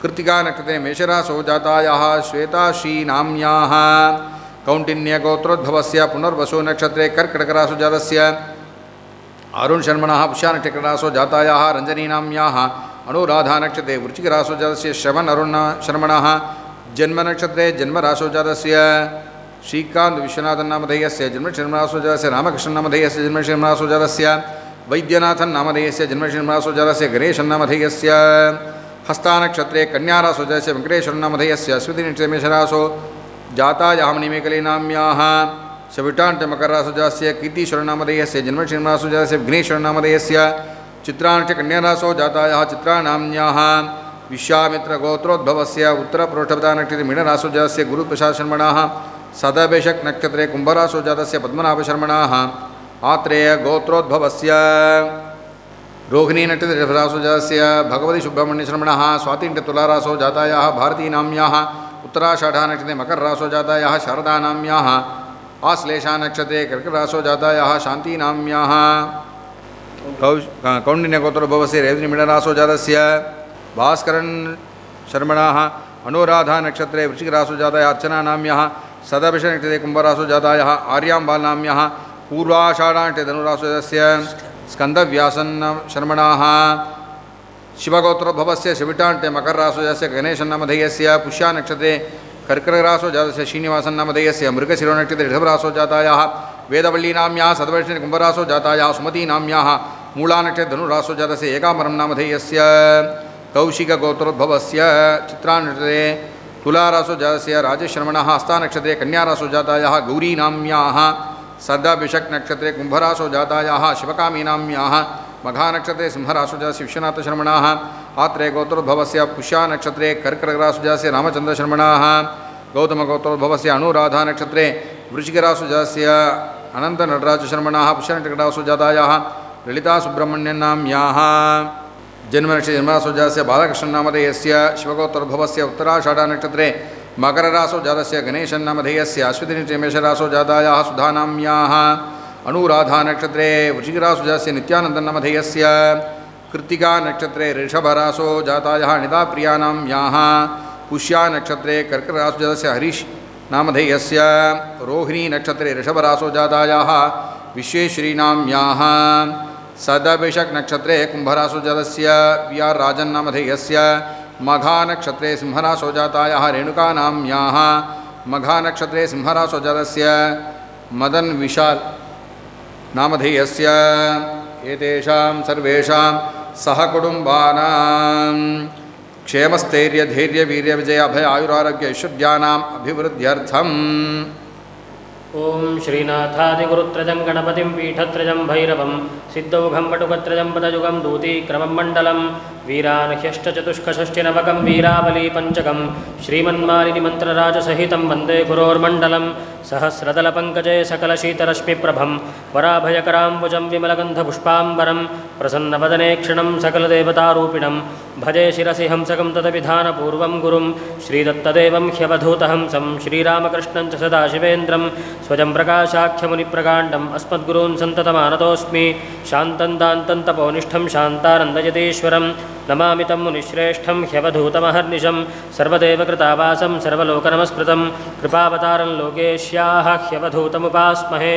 कृत्तिका नक्षत्रे मेषरासोजातायाः श्वेताश्रीनाम्याः कौण्डिन्यगोत्रोद्भवस्य पुनर्वसु नक्षत्रे कर्कटकरासोजातस्य अरुणशर्मणः पुष्या नक्षत्ररासोजातायाः रञ्जनीनाम्याः अनुराधा नक्षत्रे वृश्चिकरासोजातस्य श्रवण अरुण शर्मणः जन्म नक्षत्रे जन्मरासोजातस्य श्रीकांत विश्वनाथन्नामधेयस्य जन्मशर्मरासोजातस्य रामकृष्णन्नामधेयस्य जन्मशर्मरासोजातस्य वैद्यनाथन्नामधेयस्य जन्मशर्मरासोजातस्य गणेशन्नामधेयस्य हस्ता नक्षत्रे कन्यारासोजातस्य वेङ्कटेश्वरनामधेयस्य अश्विनी नक्षत्रे मेषरासो जातायाः मणिमेकलीनाम्याः सविटाण्टे मकररासोजातस्य कीर्तीश्वरनामधेयस्य जन्मशर्मरासोजातस्य विघ्नेश्वरनामधेयस्य चित्रानक्षत्रे कन्यारासोजातायाः चित्रानाम्याः विश्वामित्रगोत्रोद्भवस्य उत्तरपुरुषपदा नक्षत्रे मीनरासोजातस्य गुरुप्रसादशर्मणाः सदभिषक नक्षत्रे कुम्भरासोजातस्य पद्मनाभशर्मणाः आत्रेय गोत्रोद्भवस्य रोहिणी नक्षत्रे ऋषभरासोजातस्य भगवती सुब्रह्मण्यशर्मणः स्वाति नक्षत्रे तुलारासोजातायाः भारतीनाम्याः उत्तराषाढा नक्षत्रे मकररासोजातायाः शारदानाम्याः आश्लेषा नक्षत्रे कर्कटरासोजातायाः शान्तिनाम्याः कौण्डिन्यगोत्रोद्भवस्य रेवती मीनरासोजातस्य भास्करन् शर्मणाः अनुराधा नक्षत्रे वृश्चिकरासोजातायाः अर्चनानाम्याः सदभिषक नक्षत्रे कुम्भरासोजातायाः आर्याम्बालनाम्याः पूर्वाषाढा नक्षत्रे धनुरासोजातस्य स्कन्दव्यासन् शर्मणाः शिवगोत्रोद्भवस्य शिविटान्ते मकररासोजातस्य गणेशन्नामधेयस्य पुष्यानक्षत्रे कर्कटरासोजातस्य श्रीनिवासन्नामधेयस्य मृगशिरोनक्षत्रे ऋषभरासोजातायाः वेदवल्लीनाम्याः सदवर्षिणि कुम्भरासोजातायाः सुमतीनाम्याः मूलानक्षत्रे धनुरासोजातस्य एकाम्बरं नामधेयस्य कौशिकगोत्रोद्भवस्य चित्रानक्षत्रे तुलारासोजातस्य राजेशर्मणः हस्तानक्षत्रे कन्यारासोजातायाः गौरीनाम्याः सदाभिषक्नक्षत्रे कुम्भरासोजातायाः शिवकामीनाम्याः मघानक्षत्रे सिंहरासोजातस्य विश्वनाथशर्मणाः आत्रेयगोत्रोद्भवस्य पुष्यानक्षत्रे कर्कटरासोजातस्य रामचन्द्रशर्मणाः गौतमगोत्रोद्भवस्य अनुराधानक्षत्रे वृश्चिकरासोजातस्य अनन्तनटराजशर्मणाः पुष्यनक्षत्रासोजातायाः ललितासुब्रह्मण्यन्नाम्याः जन्मनक्षत्रे जन्मरासोजातस्य बालकृष्णन्नामधेयस्य शिवगोत्रोद्भवस्य उत्तराषाढानक्षत्रे मकररासोजातस्य गणेशन्नामधेयस्य अश्विनीमेषरासोजातायाः सुधानाम्याः अनुराधानक्षत्रे वृश्चिकरासोजातस्य नित्यानन्दन्नामधेयस्य कृत्तिकानक्षत्रे ऋषभरासोजातायाः निताप्रियानाम्याः पुष्यानक्षत्रे कर्कटरासोजातस्य हरीश नामधेयस्य रोहिणीनक्षत्रे ऋषभरासोजातायाः विश्वेश्वरीनाम्याः सदाभिषक्नक्षत्रे कुम्भरासोजातस्य वि.आर्. राजन्नामधेयस्य मघानक्षत्रे सिंहरासोजातायाः रेणुकानाम्याः मघानक्षत्रे सिंहरासोजातस्य मदन् विशाल नामधेयस्य एतेषां सर्वेषां सहकुटुम्बानां क्षेमस्थैर्यधैर्यवीर्यविजय अभय आयुरारोग्य ऐश्वर्याणाम् अभिवृद्ध्यर्थम् ओं श्रीनाथादिगुरुत्रयं गणपतिं पीठत्रयं भैरवं सिद्धौघं वटुकत्रयं पदयुगं दूतीक्रमं मण्डलं वीरानह्यष्टचतुष्कषष्टिनवकं वीरावली पञ्चकं श्रीमन्मालिनिमन्त्रराजसहितं वन्दे गुरोर्मण्डलं सहस्रदलपङ्कजे सकलशीतरश्मिप्रभं वराभयकराम्बुजं विमलगन्धपुष्पाम्बरं प्रसन्नवदने क्षणं सकलदेवतारूपिणं भजे शिरसि हंसकं तदभिधानपूर्वं गुरुं श्रीदत्तदेवं ह्यवधूतहंसं श्रीरामकृष्णं च सदाशिवेन्द्रं स्वजं प्रकाशाख्यमुनिप्रकाण्डम् अस्मद्गुरून् सन्ततमानतोऽस्मि शान्तं दान्तं तपोनिष्ठं शान्तानन्दयतीश्वरं नमामि तं मुनिश्रेष्ठं ह्यवधूतमहर्निशं सर्वदेवकृतावासं सर्वलोकनमस्कृतं कृपावतारं लोकेश्याः ह्यवधूतमुपास्महे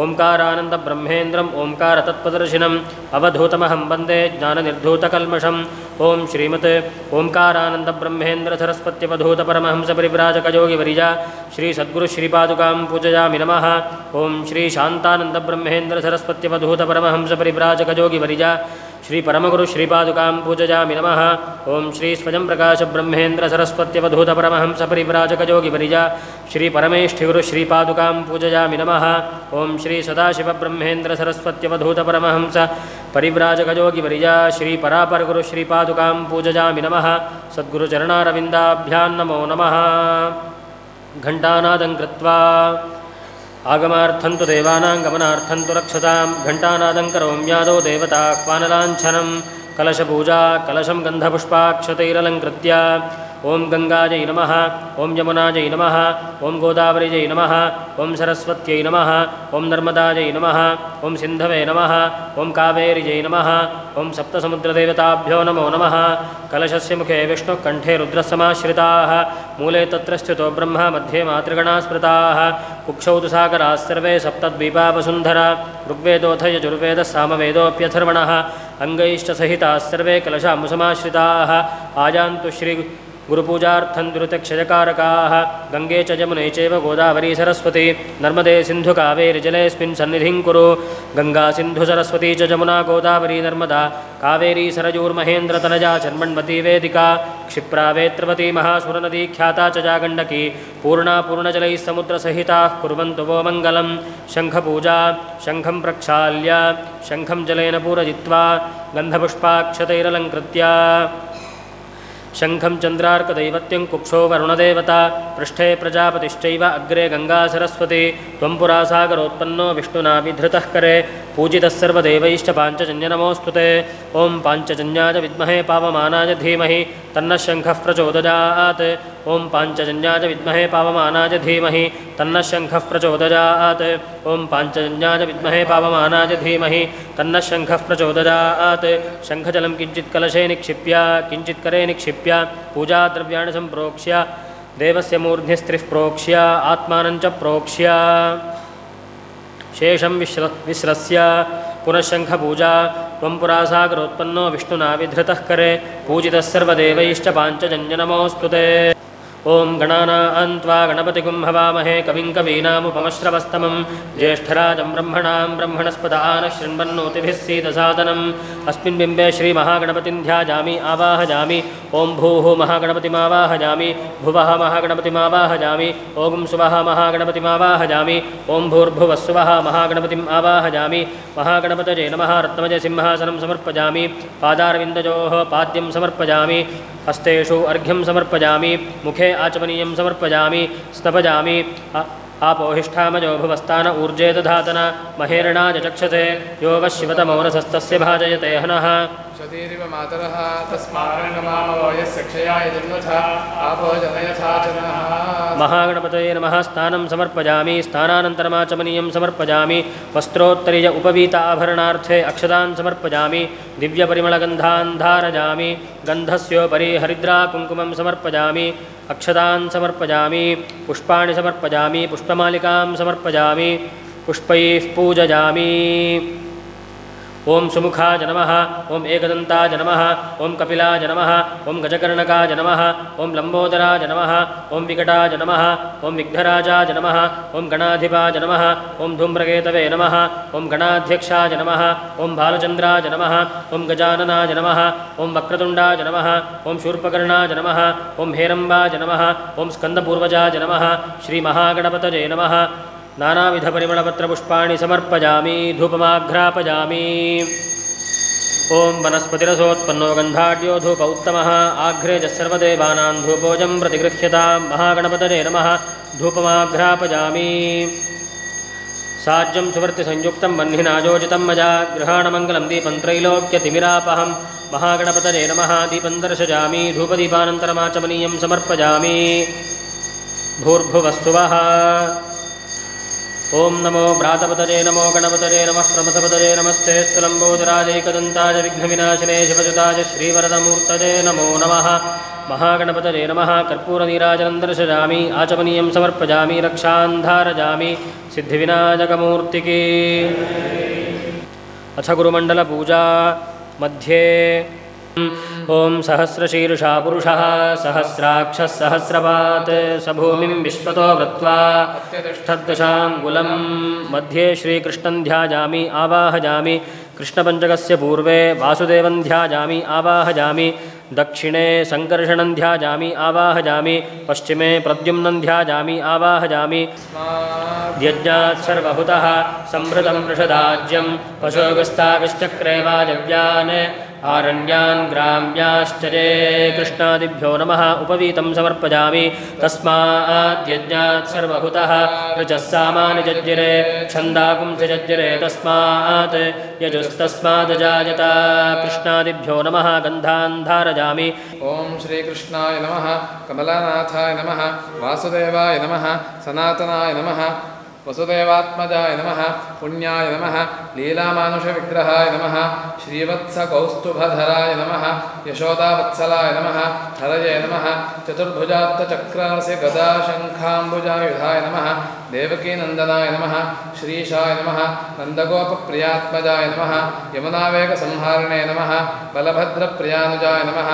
ओंकारानन्दब्रह्मेन्द्रम् ओंकारतत्त्वदर्शिनम् अवधूतमहं वन्दे ज्ञाननिर्धूतकल्मषम् ओं श्रीमते ओंकारानन्दब्रह्मेन्द्रसरस्वत्यवधूतपरमहंसपरिव्राजकयोगिवरिजा श्रीसद्गुरुश्रीपादुकां पूजयामि नमः ओं श्री शान्तानन्दब्रह्मेन्द्रसरस्वत्यवधूतपरमहंसपरिव्राजकयोगिवरिजा श्री परमगुरु श्रीपादुकां पूजयामि नमः ओं श्री स्वयं प्रकाश ब्रह्मेन्द्र सरस्वत्यवधूतपरमहंसपरिव्राजकयोगिवरिजा श्री परमेष्ठिगुरु श्रीपादुकां पूजयामि नमः ओं श्री सदाशिव ब्रह्मेन्द्र सरस्वत्यवधूतपरमहंस परिव्राजकयोगिवरिजा श्री परापरगुरु श्रीपादुकां पूजयामि नमः सद्गुरुचरणारविन्दाभ्यां नमो नमः घण्टानादं कृत्वा आगमार्थं तु देवानां गमनार्थं तु रक्षतां घण्टानादं करोम्यादौ देवताह्वानलाञ्छनं कलशपूजा कलशं गन्धपुष्पाक्षतैरलङ्कृत्य ओं गंगाजै नमः ओं यमुनाजै नमः ओं गोदावरीजै नमः ओं सरस्वत्यै नमः ओं नर्मदाजै नमः ओं सिन्धवे नमः ओं कावेरीजै नमः ओं सप्तसमुद्रदेवताभ्यो नमो नमः कलशस्य मुखे विष्णुः कण्ठे रुद्रसमाश्रिताः मूले तत्र स्थितो ब्रह्मा मध्ये मातृगणाः स्मृताः कुक्षौ तु सागराः सर्वे सप्तद्वीपावसुन्धरा ऋग्वेदोऽथ यजुर्वेदः सामवेदोऽप्यथर्वणः अङ्गैश्च सहिताः सर्वे कलशाम्बुसमाश्रिताः आयान्तु श्री गुरुपूजार्थं दुरितक्षयकारकाः गंगे च यमुने चैव गोदावरी सरस्वती नर्मदे सिन्धु कावेरी जलेऽस्मिन् सन्निधिं कुरु गंगा सिन्धु सरस्वती च यमुना गोदावरी नर्मदा कावेरी सरयूर्महेन्द्रतनजा चर्मण्वती वेदिका क्षिप्रा वेत्रवती महासुरनदी ख्याता च जागण्डकी पूर्णा पूर्णजलैः समुद्रसहिताः कुर्वन्तु वो मङ्गलं शङ्खपूजा शङ्खं प्रक्षाल्य शङ्खं जलेन पूरयित्वा गन्धपुष्पाक्षतैरलङ्कृत्य शङ्खं चन्द्रार्कदैवत्यं कुक्षो वरुणदेवता पृष्ठे प्रजापतिश्चैव अग्रे गंगा सरस्वती त्वं पुरा सागरोत्पन्नो विष्णुना बिधृतः करे पूजितः सर्वदेवैश्च पाञ्चजन्य नमोऽस्तु ते ॐ पाञ्चजन्याय विद्महे पावमानाय धीमहि तन्नः शङ्खः प्रचोदयात् ॐ पाञ्चजन्याय विद्महे पावमानाय धीमहि तन्नः शङ्खः प्रचोदयात् ॐ पाञ्चजन्याय विद्महे पावमानाय धीमहि तन्नः शङ्खः प्रचोदयात् शङ्खजलं किञ्चित् कलशे निक्षिप्य किञ्चित् करे निक्षिप्य पूजाद्रव्याणि सम्प्रोक्ष्य देवस्य मूर्ध्निस्त्रिः प्रोक्ष्य आत्मानं च प्रोक्ष्य शेषं विश्रस्य पुनश्शङ्खपूजा त्वं पुरा सागरोत्पन्नो विष्णुना विधृतः करे पूजितः सर्वदेवैश्च पाञ्चजन्यनमोऽस्तु ते ॐ गणानां त्वा गणपतिगुं हवामहे कविं कवीनामुपमश्रवस्तमं ज्येष्ठराजं ब्रह्मणां ब्रह्मणस्पत आनः शृण्वन्नोतिभिः सीदसादनम् अस्मिन् बिम्बे श्रीमहागणपतिं ध्यायामि आवाहयामि ॐ भूः महागणपतिमावाहयामि भुवः महागणपतिमावाहयामि ॐ सुवः महागणपतिमावाहयामि ॐ भूर्भुवः सुवः महागणपतिम् आवाहयामि महागणपतये नमः रत्नमय सिंहासनं समर्पयामि पादारविन्दयोः पाद्यं समर्पयामि हस्तेषु अर्घ्यं समर्पयामि मुखे आचमनीयं समर्पयामि स्तपयामि आपोहिष्ठामयो भुवस्थान ऊर्जे दधातन महेरणाय चक्षसे यो वः शिवतमौरसस्तस्य भाजयते हनः सतीरिव मातरः तस्मारङ्गमामवयस्य क्षयाय जन्मथा आपो जनयथा जनः महागणपतये नमः स्नानं समर्पयामि स्नानानन्तरमाचमनीयं समर्पयामि वस्त्रोत्तरीय उपवीत आभरणार्थे अक्षतान् समर्पयामि दिव्यपरिमलगन्धान् धारयामि गन्धस्योपरि हरिद्राकुङ्कुमं समर्पयामि अक्षतान् समर्पयामि पुष्पाणि समर्पयामि पुष्पमालिकां समर्पयामि पुष्पैः पूजयामि ओं सुमुखाय नमः ओं एकदन्ताय नमः ओं कपिलाय नमः ओं गजकर्णकाय नमः ओं लम्बोदराय नमः ओं विकटाय नमः ओं विघ्नराजाय नमः ओं गणाधिपाय नमः ओं धूम्रकेतवे नमः ओं गणाध्यक्षाय नमः ओं भालचन्द्राय नमः ओं गजाननाय नमः ओं वक्रतुण्डाय नमः ओं शूर्पकर्णाय नमः ओं हेरम्बाय नमः ओं स्कन्दपूर्वजाय नमः श्रीमहागणपतये नमः नानाविधपरिमलपत्रपुष्पाणि समर्पयामि धूपमाघ्रापयामि ॐ वनस्पतिरसोत्पन्नो गन्धाढ्यो धूप उत्तमः आघ्रे च सर्वदेवानां धूपोऽयं प्रतिगृह्यतां महागणपतये नमः धूपमाघ्रापयामि साज्यं सुवर्तिसंयुक्तं वह्निना योजितं मया गृहाणमङ्गलं दीपं त्रैलोक्यतिमिरापहं महागणपतये नमः दीपं दर्शयामि धूपदीपानन्तरमाचमनीयं समर्पयामि भूर्भुवस्सुवः ओं नमो व्रातपतये नमो गणपतये नमः प्रमथपतये नमस्ते स्तुलम्बोदराजैकदन्ताय विघ्नविनाशिने शिवसुताय श्रीवरदमूर्तये नमो नमः महागणपतये नमः कर्पूरनीराजनं दर्शयामि आचमनीयं समर्पयामि रक्षान् धारयामि सिद्धिविनायकमूर्तिकी अथ गुरुमण्डलपूजा मध्ये ओं सहस्रशीर्षा पुरुषः सहस्राक्षः सहस्रपात् स भूमिं विश्वतो वृत्वा अत्यतिष्ठद्दशाङ्गुलं मध्ये श्रीकृष्णं ध्यायामि आवाहयामि कृष्णपञ्चकस्य पूर्वे वासुदेवं ध्यायामि आवाहयामि दक्षिणे सङ्कर्षणं ध्यायामि आवाहयामि पश्चिमे प्रद्युम्नं ध्यायामि आवाहयामि यज्ञात् सर्वहुतः संभृतं वृषदाज्यं पशोगस्ताविश्चक्रे वायव्यान् आरण्यान् ग्राम्याश्च ये कृष्णादिभ्यो नमः उपवीतं समर्पयामि तस्माद्यज्ञात् सर्वहुतः ऋचः सामानि जज्जिरे छन्दागुंसि जज्जिरे तस्मात् यजुस्तस्मादजायत कृष्णादिभ्यो नमः गन्धान् धारयामि ओं श्रीकृष्णाय नमः कमलनाथाय नमः वासुदेवाय नमः सनातनाय नमः वसुदेवात्मजाय नमः पुण्याय नमः लीलामानुषविग्रहाय नमः श्रीवत्सकौस्तुभधराय नमः यशोदावत्सलाय नमः हरये नमः चतुर्भुजात्तचक्रास्य गदाशङ्खाम्बुजायुधाय नमः देवकीनन्दनाय नमः श्रीशाय नमः नन्दगोपप्रियात्मजाय नमः यमुनावेगसंहारिणे नमः बलभद्रप्रियानुजाय नमः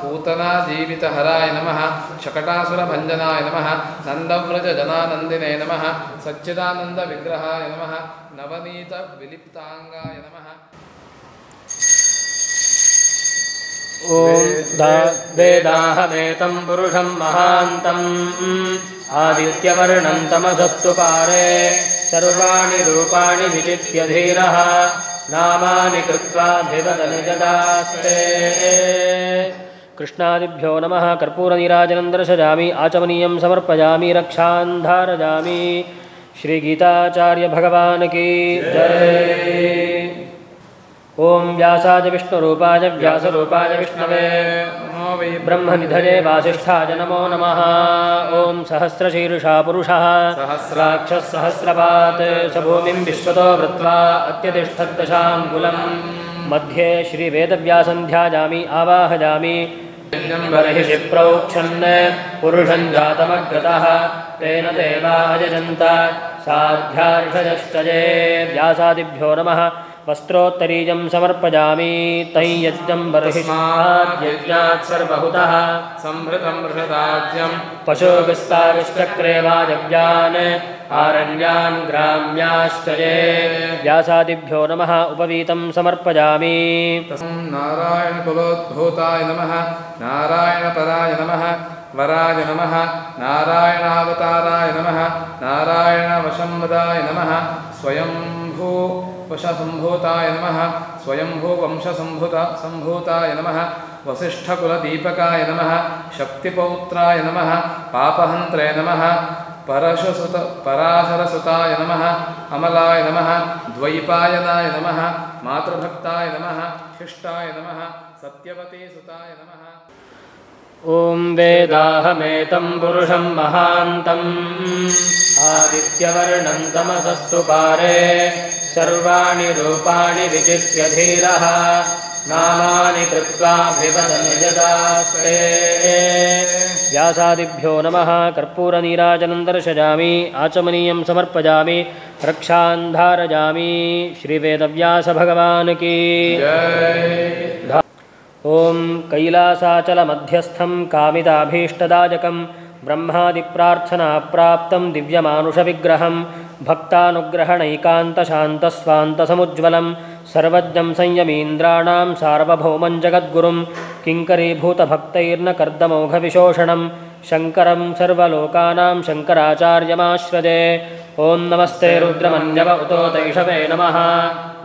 पूतनाजीवितहराय नमः शकटासुरभञ्जनाय नमः नन्दव्रजजनानन्दिने नमः सच्चिदानन्दविग्रहाय नमः नवनीतविलिप्ताङ्गाय नमः ॐ वेदाहमेतं पुरुषं महान्तम् आदित्यवर्णं तमसस्तु पारे सर्वाणि रूपाणि विचित्य धीरः नामानि कृत्वा भिवदनिजदास्ते कृष्णादिभ्यो नमः कर्पूरनीराजनं दर्शयामि आचमनीयं समर्पयामि रक्षान् धारयामि श्रीगीताचार्यभगवान् की जय ओं व्यासाय विष्णुरूपाय व्यासरूपाय विष्णवे ब्रह्मनिधये वासिष्ठाय नमो नमः ओं सहस्रशीर्षा पुरुषः सहस्राक्षः सहस्रपात् स भूमिं विश्वतो वृत्वा अत्यतिष्ठद्दशाङ्गुलं मध्ये श्रीवेदव्यासं ध्यायामि आवाहयामि बर्हिषि प्रोक्षन् पुरुषं जातमग्रतः तेन देवायजन्त साध्यार्षयश्च ये व्यासादिभ्यो नमः वस्त्रोत्तरीयं समर्पयामि तै यज्ञं बर्हिष्माद्यज्ञात् सर्वहुतः संभृतं वृषदाज्यं पशुविस्तारिश्चक्रे वायव्यान् आरण्यान् ग्राम्याश्च ये व्यासादिभ्यो नमः उपवीतं समर्पयामि नारायणकुलोद्भूताय नमः नारायणपराय नमः वराय नमः नारायणावताराय नमः नारायणवशम्वदाय नमः स्वयंभू वशसम्भूताय नमः स्वयंभूवंशसम्भूताय नमः वसिष्ठकुलदीपकाय नमः शक्तिपौत्राय नमः पापहन्त्रे नमः पराशरसुताय नमः अमलाय नमः द्वैपायनाय नमः मातृभक्ताय नमः शिष्टाय नमः सत्यवतीसुताय नमः ॐ वेदाहमेतं पुरुषं महान्तम् आदित्यवर्णं तमसस्तु पारे सर्वाणि रूपाणि विचित्य धीरः नामानि कृत्वाभिवदन् यदास्ते व्यासादिभ्यो नमः कर्पूरनीराजनं दर्शयामि आचमनीयं समर्पयामि रक्षान् धारयामि श्रीवेदव्यासभगवान् की जय। ॐ कैलासाचलमध्यस्थं कामिताभीष्टदायकं ब्रह्मादिप्रार्थनाप्राप्तं दिव्यमानुषविग्रहं भक्तानुग्रहणैकान्तशान्तस्वान्तसमुज्ज्वलं सर्वज्ञं संयमीन्द्राणां सार्वभौमं जगद्गुरुं किङ्करीभूतभक्तैर्न कर्दमोघविशोषणं शङ्करं सर्वलोकानां शङ्कराचार्यमाश्रये ॐ नमस्ते रुद्रमन्यव उतो तैषवे नमः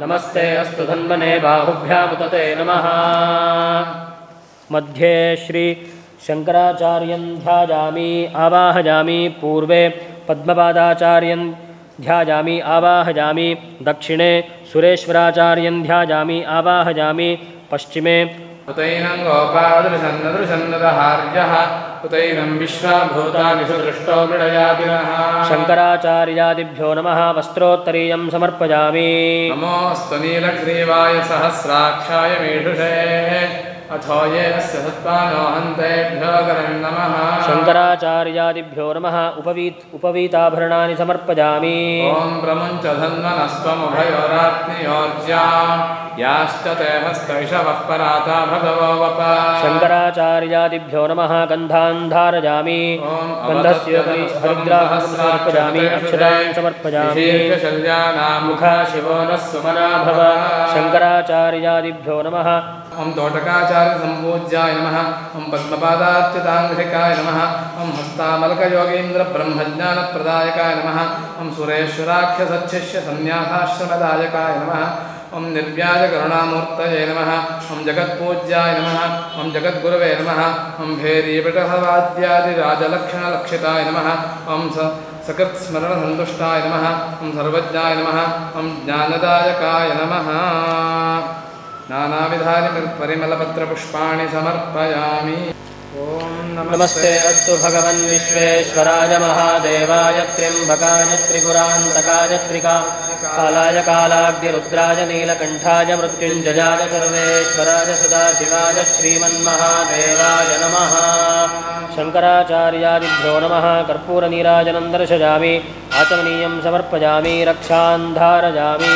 नमस्ते अस्तु धन्वने बाहुभ्यामुतते नमः मध्ये श्री शङ्कराचार्यं ध्यायामि आवाहयामि पूर्वे पद्मपादाचार्यं ध्यायामि आवाहयामि दक्षिणे सुरेश्वराचार्यं ध्यायामि आवाहयामि पश्चिमे उतैनं गोपादृशन्नदृशन्नदहार्यः उतैनं विश्वाभूतानि सुदृष्टो मृडयातिनः शङ्कराचार्यादिभ्यो नमः वस्त्रोत्तरीयं समर्पयामि नमोऽस्तु नीलग्रीवाय सहस्राक्षाय मीढुषे अथो ये अस्य सत्त्वानो हन्तेभ्यो करं नमः शङ्कराचार्यादिभ्यो नमः उपवीताभरणानि समर्पयामि ॐ प्रमुञ्च धन्वनस्त्वमुभयोरात्मयोर्ज्याम् याश्च ते हस्तैषवः पराता भगवो वप शङ्कराचार्यादिभ्यो नमः गन्धान् धारयामि गन्धस्य हरिद्राभं समर्पयामि अक्षतान् समर्पयामि दीर्घशल्यानां मुखा शिवो नः सुमना भव शङ्कराचार्यादिभ्यो नमः ॐ तोटकाचार्यसम्पूज्याय नमः ॐ पद्मपादार्चिताङ्घ्रिकाय नमः ॐ हस्तामलकयोगीन्द्रब्रह्मज्ञानप्रदायकाय नमः ॐ सुरेश्वराख्यसच्छिष्यसन्न्यासाश्रमदायकाय नमः ॐ निर्व्याजकरुणामूर्तये नमः ॐ जगत्पूज्याय नमः ॐ जगद्गुरवे नमः ॐ भेरीपटहवाद्यादिराजलक्षणलक्षिताय नमः ॐ सकृत्स्मरणसन्तुष्टाय नमः ॐ सर्वज्ञाय नमः ॐ ज्ञानदायकाय नमः नानाविधानि परिमलपत्रपुष्पाणि समर्पयामि ॐ नमस्ते अस्तु भगवन् विश्वेश्वराय महादेवाय त्र्यम्बकाय त्रिपुरान्तकाय त्रिकालाय कालाग्निरुद्राय नीलकण्ठाय मृत्युञ्जयाय सर्वेश्वराय सदाशिवाय श्रीमन्महादेवाय नमः शङ्कराचार्यादिभ्यो नमः कर्पूरनीराजनं दर्शयामि आचमनीयं समर्पयामि रक्षान् धारयामि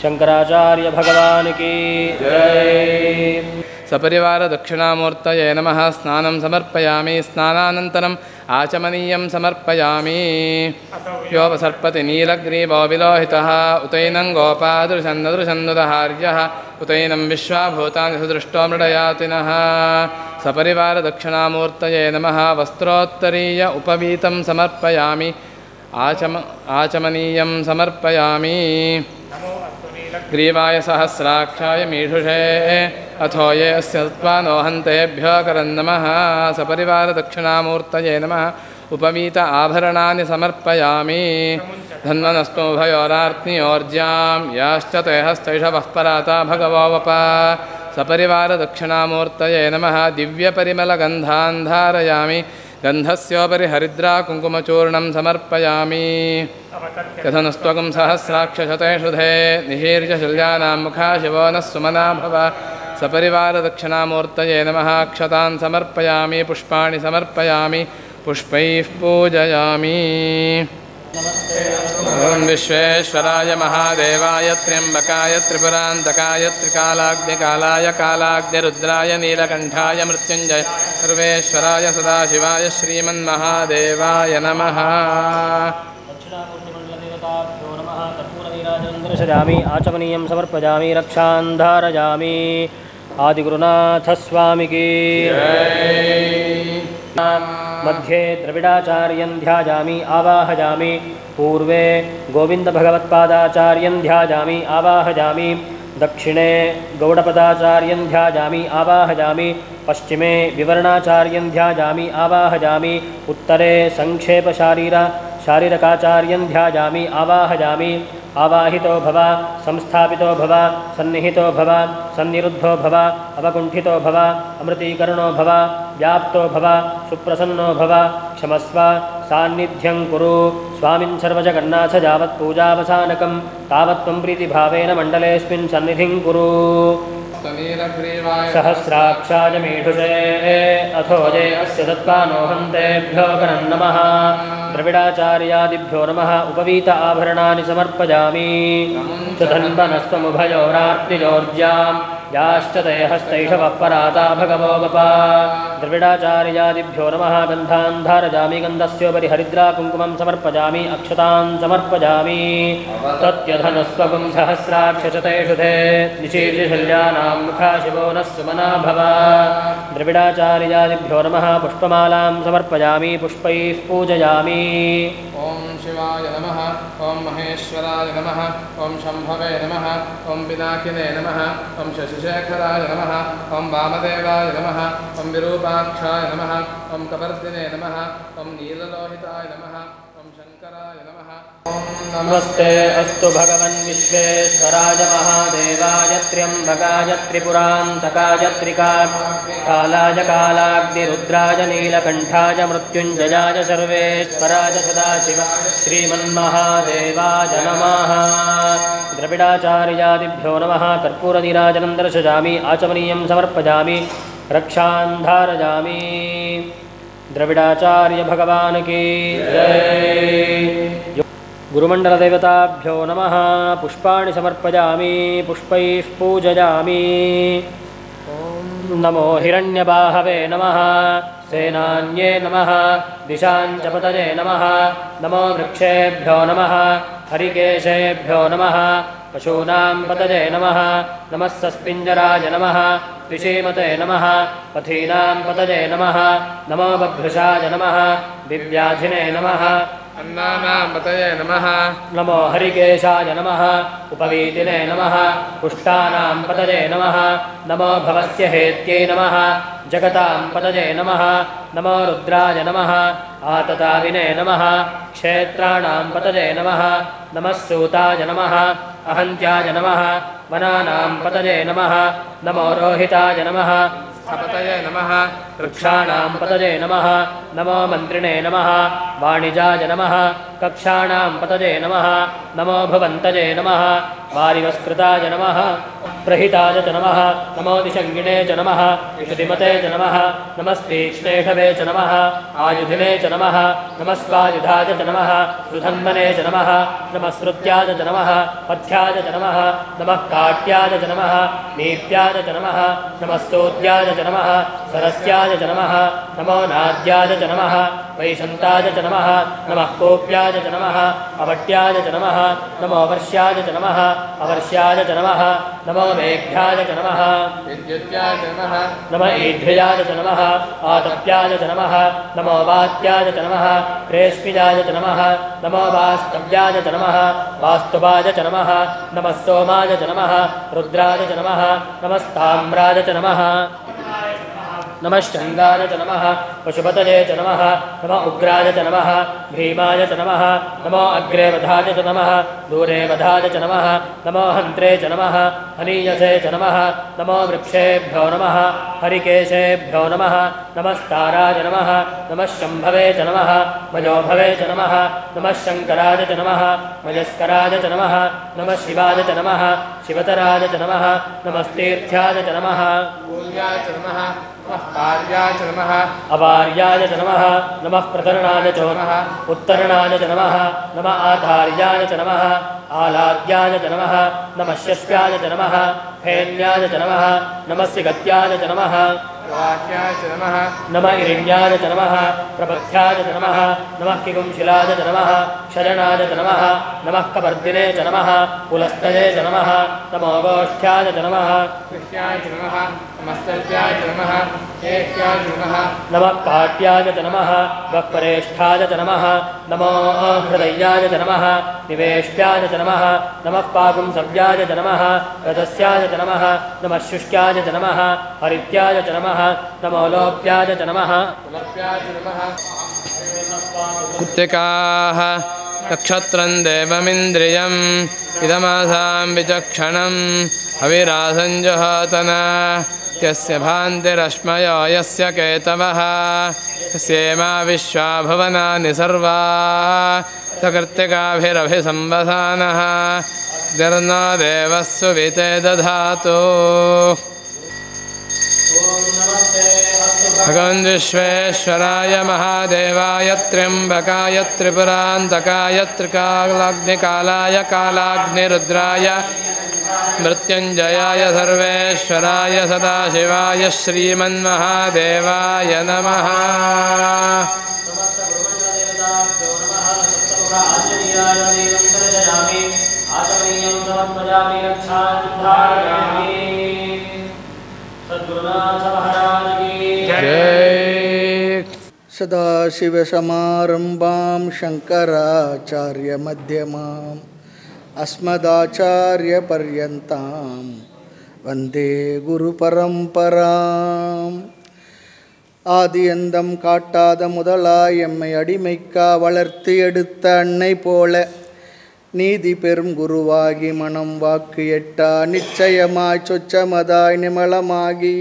शंकराचार्य भगवान की जय। सपरिवार दक्षिणामूर्तये नमः स्नानं समर्पयामि स्नानानन्तरम् आचमनीयं समर्पयामि योपसर्पति नीलग्रीवो विलोहितः उतैनं गोपादृशन्नदृशन्नुदहार्यः उतैनं विश्वाभूतानि सुदृष्टो मृडयातिनः सपरिवार दक्षिणामूर्तये नमः वस्त्रोत्तरीय उपवीतं समर्पयामि आचमनीयं समर्पयामि ग्रीवाय सहस्राक्षाय मीढुषे अथो ये अस्य सत्त्वानो हन्तेभ्यो करं नमः सपरिवार दक्षिणामूर्तये नमः उपवीत आभरणानि समर्पयामि धन्वनस्तुभयोरार्त्नियोर्ज्यां याश्च ते हस्तैषवः पराता भगवो वप सपरिवार दक्षिणामूर्तये नमः दिव्यपरिमलगन्धान् धारयामि गन्धस्योपरि हरिद्रा कुङ्कुमचूर्णं समर्पयामि कथनस्त्वकं सहस्राक्षशते शुधे निहीर्यशल्यानां मुखा शिवो नः सुमना भव सपरिवारदक्षिणामूर्तये नमः अक्षतान् समर्पयामि पुष्पाणि समर्पयामि पुष्पैः पूजयामि ॐ विश्वेश्वराय महादेवाय त्र्यम्बकाय त्रिपुरान्तकाय त्रिकालाग्निकालाय कालाग्निरुद्राय नीलकण्ठाय मृत्युञ्जय सर्वेश्वराय सदाशिवाय श्रीमन्महादेवाय नमः दक्षिणामूर्तिमण्डलदेवताभ्यो नमः कर्पूरनीराजनं दर्शयामि आचमनीयं समर्पयामि रक्षान् धारयामि आदिगुरुनाथस्वामिकी मध्ये द्रविडाचार्यं ध्यायामि आवाहयामि पूर्वे गोविन्दभगवत्पादाचार्यं ध्यायामि आवाहयामि दक्षिणे गौडपदाचार्यं ध्यायामि आवाहयामि पश्चिमे विवरणाचार्यं ध्यायामि आवाहयामि उत्तरे शारीरकाचार्यं ध्यायामि आवाहयामि आवाहितो भव संस्थापितो भव सन्निहितो भव सन्निरुद्धो भव अवकुण्ठितो भव अमृतीकरणो भव व्याप्तो भव सुप्रसन्नो भव क्षमस्व सान्निध्यं कुरु स्वामिन् सर्वजगन्नाथ यावत् पूजावसानकं तावत् त्वं प्रीतिभावेन मण्डलेऽस्मिन् सन्निधिं कुरु सहस्राक्षाय मीढुषे अथोजे अस्य दत्त्वानोहन्तेभ्यो गणं नमः द्रविडाचार्यादिभ्यो नमः उपवीत आभरणानि समर्पयामि धन्वनस्त्वमुभयोरात्रिजोर्ज्यां याश्च ते हस्तैषवः पराता भगवो वपा द्रविडाचार्यादिभ्यो नमः गन्धान् धारयामि गन्धस्योपरि हरिद्राकुङ्कुमं समर्पयामि अक्षतान् समर्पयामि तत्यधनस्त्वं सहस्राक्षशतेषु ते निशीर्षशल्यानां मुखा शिवो नः सुमना भव द्रविडाचार्यादिभ्यो नमः पुष्पमालां समर्पयामि पुष्पैः पूजयामि ॐ शिवाय नमः ॐ महेश्वराय नमः ॐ शम्भवे नमः ॐ पिनाकिने नमः ॐ शशिशेखराय नमः ॐ वामदेवाय नमः ॐ विरूपाक्षाय नमः ॐ कपर्दिने नमः ॐ नीललोहिताय नमः ॐ शङ्कराय नमः नमस्ते अस्तु भगवन् विश्वेश्वराय महादेवाय त्र्यम्बकाय त्रिपुरान्तकाय त्रिकालाय कालाग्निरुद्राय नीलकण्ठाय मृत्युञ्जयाय सर्वेश्वराय सदाशिव श्रीमन्महादेवाय नमः द्रविडाचार्यादिभ्यो नमः कर्पूरनीराजनं दर्शयामि आचमनीयं समर्पयामि रक्षान् धारयामि द्रविडाचार्य भगवान् की जय गुरुमण्डलदेवताभ्यो नमः पुष्पाणि समर्पयामि पुष्पैः पूजयामि नमो हिरण्यबाहवे नमः सेनान्ये नमः दिशाञ्चपतये नमः नमो वृक्षेभ्यो नमः हरिकेशेभ्यो नमः पशूनां पतये नमः नमः सस्पिञ्जराय नमः विषीमते नमः पथीनां पतये नमः नमो बभ्रुषाय नमः दिव्याधिने नमः अन्नानां पतये नमः नमो हरिकेशाय नमः उपवीतिने नमः पुष्टानां पतये नमः नमो भवस्य हेत्यै नमः जगतां पतये नमः नमो रुद्राय नमः आतताविने नमः क्षेत्राणां पतये नमः नमः सूताय नमः अहन्त्याय नमः वनानां पतये नमः नमो रोहिताय नमः पतये नमः वृक्षाणां पतये नमः नमो मन्त्रिणे नमः वाणिजाय नमः कक्षाणां पतये नमः नमो भवन्तये नमः वारिवस्कृताय नमः प्रहिताय च नमः नमो दिशङ्गिणे च नमः श्रुतिमते च नमः नमस्तीक्ष्णेषवे च नमः आयुधिने च नमः नमस्वायुधाय च नमः सुधन्वने च नमः नमस्रुत्याय च नमः पथ्याय च नमः नमः काट्याय च नमः नीत्याय च नमः नमस्तोद्याय च नमः सरस्याय च नमः नमो नाद्याय च नमः वैशन्ताय च नमः नमः कोप्याय च नमः अवट्याय च नमः नमो वर्ष्याय च नमः अवर्ष्याय च नमः नमो मेघ्याय च नमः विद्युत्याय नमः नमः ईढ्र्याय च नमः आतप्याय च नमः नमो वात्याय च नमः रेष्मियाय च नमः नमो वास्तव्याय च नमः वास्तुवाय च नमः नमः सोमाय च नमः रुद्राय च नमः नमस्ताम्राय च नमः नमः शङ्गाय च नमः पशुपतये च नमः नमः उग्राय च नमः भीमाय च नमः नमो अग्रे वधाय च नमः दूरे वधाय च नमः नमो हन्त्रे च नमः हनीयसे च नमः नमो वृक्षेभ्यो नमः हरिकेशेभ्यो नमः नमस्ताराय नमः नमः शम्भवे च नमः मयोभवे च नमः नमः शङ्कराय च नमः मयस्कराय च नमः नमः शिवाय च नमः शिवतराय च नमः नमस्तीर्थ्याय च नमः पूज्याय च नमः नमः पार्याय च नमः अपार्याय च नमः नमः प्रतरणाय च नमः उत्तरणाय च नमः नमः आधार्याय च नमः आलाद्याय च नमः नमः शस्याय च नमः फेन्याय च नमः नमस्य गत्याय च नमः वाह्याय च नमः नमः इरिण्याय च नमः प्रपथ्याय च नमः नमः किगुंशिलाय च नमः शरणाय च नमः नमः कपर्दिने च नमः पुलस्तये च नमः नमो गोष्ठ्याय च नमः गृह्याय च नमः नमस्तव्याय च नमः केह्याय च नमः नमः काट्याय च नमः वक्परेष्ठाय च नमः नमो हृदयाय च नमः निवेष्ट्याय च नमः नमः पापुंसव्याय च नमः रजस्याय च नमः नमः शुष्क्याय च नमः हरित्याय च नमः नमो लोप्याय च नमः पुलप्याय च नमः कुत्तिकाः नक्षत्रं देवमिन्द्रियम् इदमासां विचक्षणम् अविरासञ्जुहोतन यस्य भान्तिरश्मयो यस्य केतवः यस्येमा विश्वा भुवनानि सर्वा सकृत्तिकाभिरभिसंवसानः जर्नो देवः सुविते दधातु भगवन् विश्वेश्वराय महादेवाय त्र्यम्बकाय त्रिपुरान्तकाय त्रिकालाग्निकालाय कालाग्निरुद्राय मृत्युञ्जयाय सर्वेश्वराय सदाशिवाय श्रीमन्महादेवाय नमः जय सदाशिवसमारम्भां शङ्कराचार्यमध्यमाम् अस्मदाचार्यपर्यन्तां वन्दे गुरुपरम्पराम् ஆதியந்தம் காட்டாத முதலாய் எம்மை அடிமைக்கா வளர்த்து எடுத்த அன்னை போல நீதி பெரும் குருவாகி மனம் வாக்கு எட்டா நிச்சயமாய் சொச்சமதாய் நிமலமாகி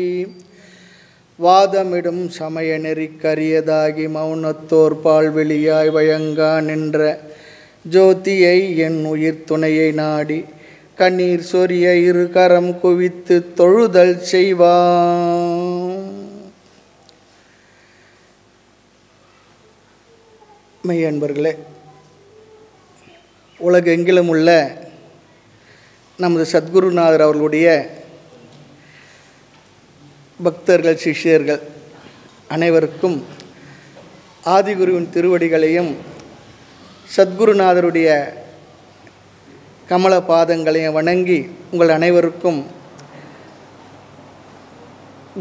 வாதமிடும் சமய நெறிக்கரியதாகி மௌனத்தோர் பால்வெளியாய் வயங்கா நின்ற ஜோதியை என் உயிர் துணையை நாடி கண்ணீர் சொரிய இரு கரம் குவித்து தொழுதல் செய்வான். மெய் அன்பர்களே, உலகெங்கிலும் உள்ள நமது சத்குருநாதர் அவர்களுடைய பக்தர்கள் சிஷ்யர்கள் அனைவருக்கும் ஆதிகுருவின் திருவடிகளையும் சத்குருநாதருடைய கமல பாதங்களையும் வணங்கி உங்கள் அனைவருக்கும்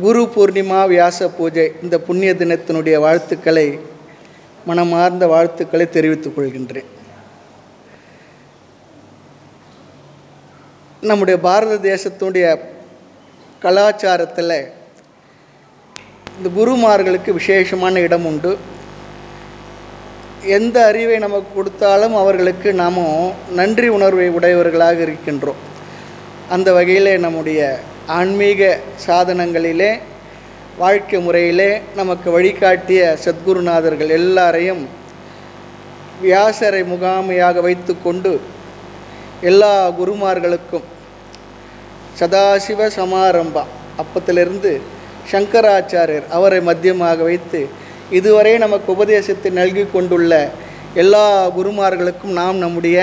குரு பூர்ணிமா வியாச பூஜை இந்த புண்ணிய தினத்தினுடைய வாழ்த்துக்களை மனமார்ந்த வாழ்த்துக்களை தெரிவித்துக் கொள்கின்றேன். நம்முடைய பாரத தேசத்தினுடைய கலாச்சாரத்தில் இந்த குருமார்களுக்கு விசேஷமான இடம் உண்டு. எந்த அறிவை நமக்கு கொடுத்தாலும் அவர்களுக்கு நாம் நன்றி உணர்வை உடையவர்களாக இருக்கின்றோம். அந்த வகையில் நம்முடைய ஆன்மீக சாதனங்களிலே வாழ்க்கை முறையிலே நமக்கு வழிகாட்டிய சத்குருநாதர்கள் எல்லாரையும் வியாசரை முகாமையாக வைத்து கொண்டு எல்லா குருமார்களுக்கும் சதாசிவ சமாரம்பா அப்பத்திலிருந்து சங்கராச்சாரியர் அவரை மத்தியமாக வைத்து இதுவரை நமக்கு உபதேசத்தை நல்கி கொண்டுள்ள எல்லா குருமார்களுக்கும் நாம் நம்முடைய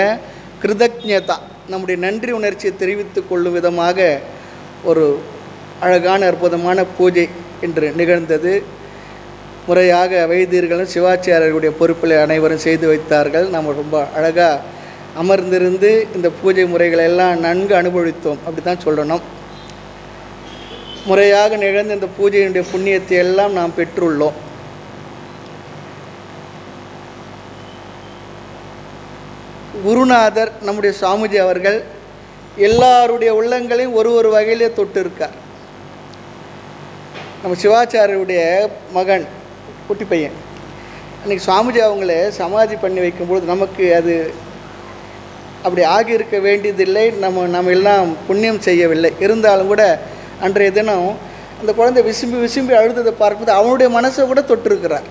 கிருதஜ்ஞதா நம்முடைய நன்றி உணர்ச்சியை தெரிவித்து கொள்ளும் விதமாக ஒரு அழகான அற்புதமான பூஜை இன்று நிகழ்ந்தது. முறையாக வைத்தியர்களும் சிவாச்சாரியர்களுடைய பொறுப்பில் அனைவரும் செய்து வைத்தார்கள். நாம் ரொம்ப அழகாக அமர்ந்திருந்து இந்த பூஜை முறைகளை எல்லாம் நன்கு அனுபவித்தோம், அப்படி தான் சொல்லணும். முறையாக நிகழ்ந்த இந்த பூஜையினுடைய புண்ணியத்தை எல்லாம் நாம் பெற்றுள்ளோம். குருநாதர் நம்முடைய சுவாமிஜி அவர்கள் எல்லாருடைய உள்ளங்களையும் ஒரு ஒரு வகையிலே தொட்டிருக்கார். நம்ம சிவாச்சாரியருடைய மகன் குட்டி பையன். அன்றைக்கி சுவாமிஜி அவங்கள சமாதி பண்ணி வைக்கும்பொழுது நமக்கு அது அப்படி ஆகியிருக்க வேண்டியதில்லை. நம்ம எல்லாம் புண்ணியம் செய்யவில்லை. இருந்தாலும் கூட அன்றைய தினம் அந்த குழந்தை விசும்பி விசும்பி அழுததை பார்க்கும்போது அவனுடைய மனசை கூட தொட்டிருக்கிறார்.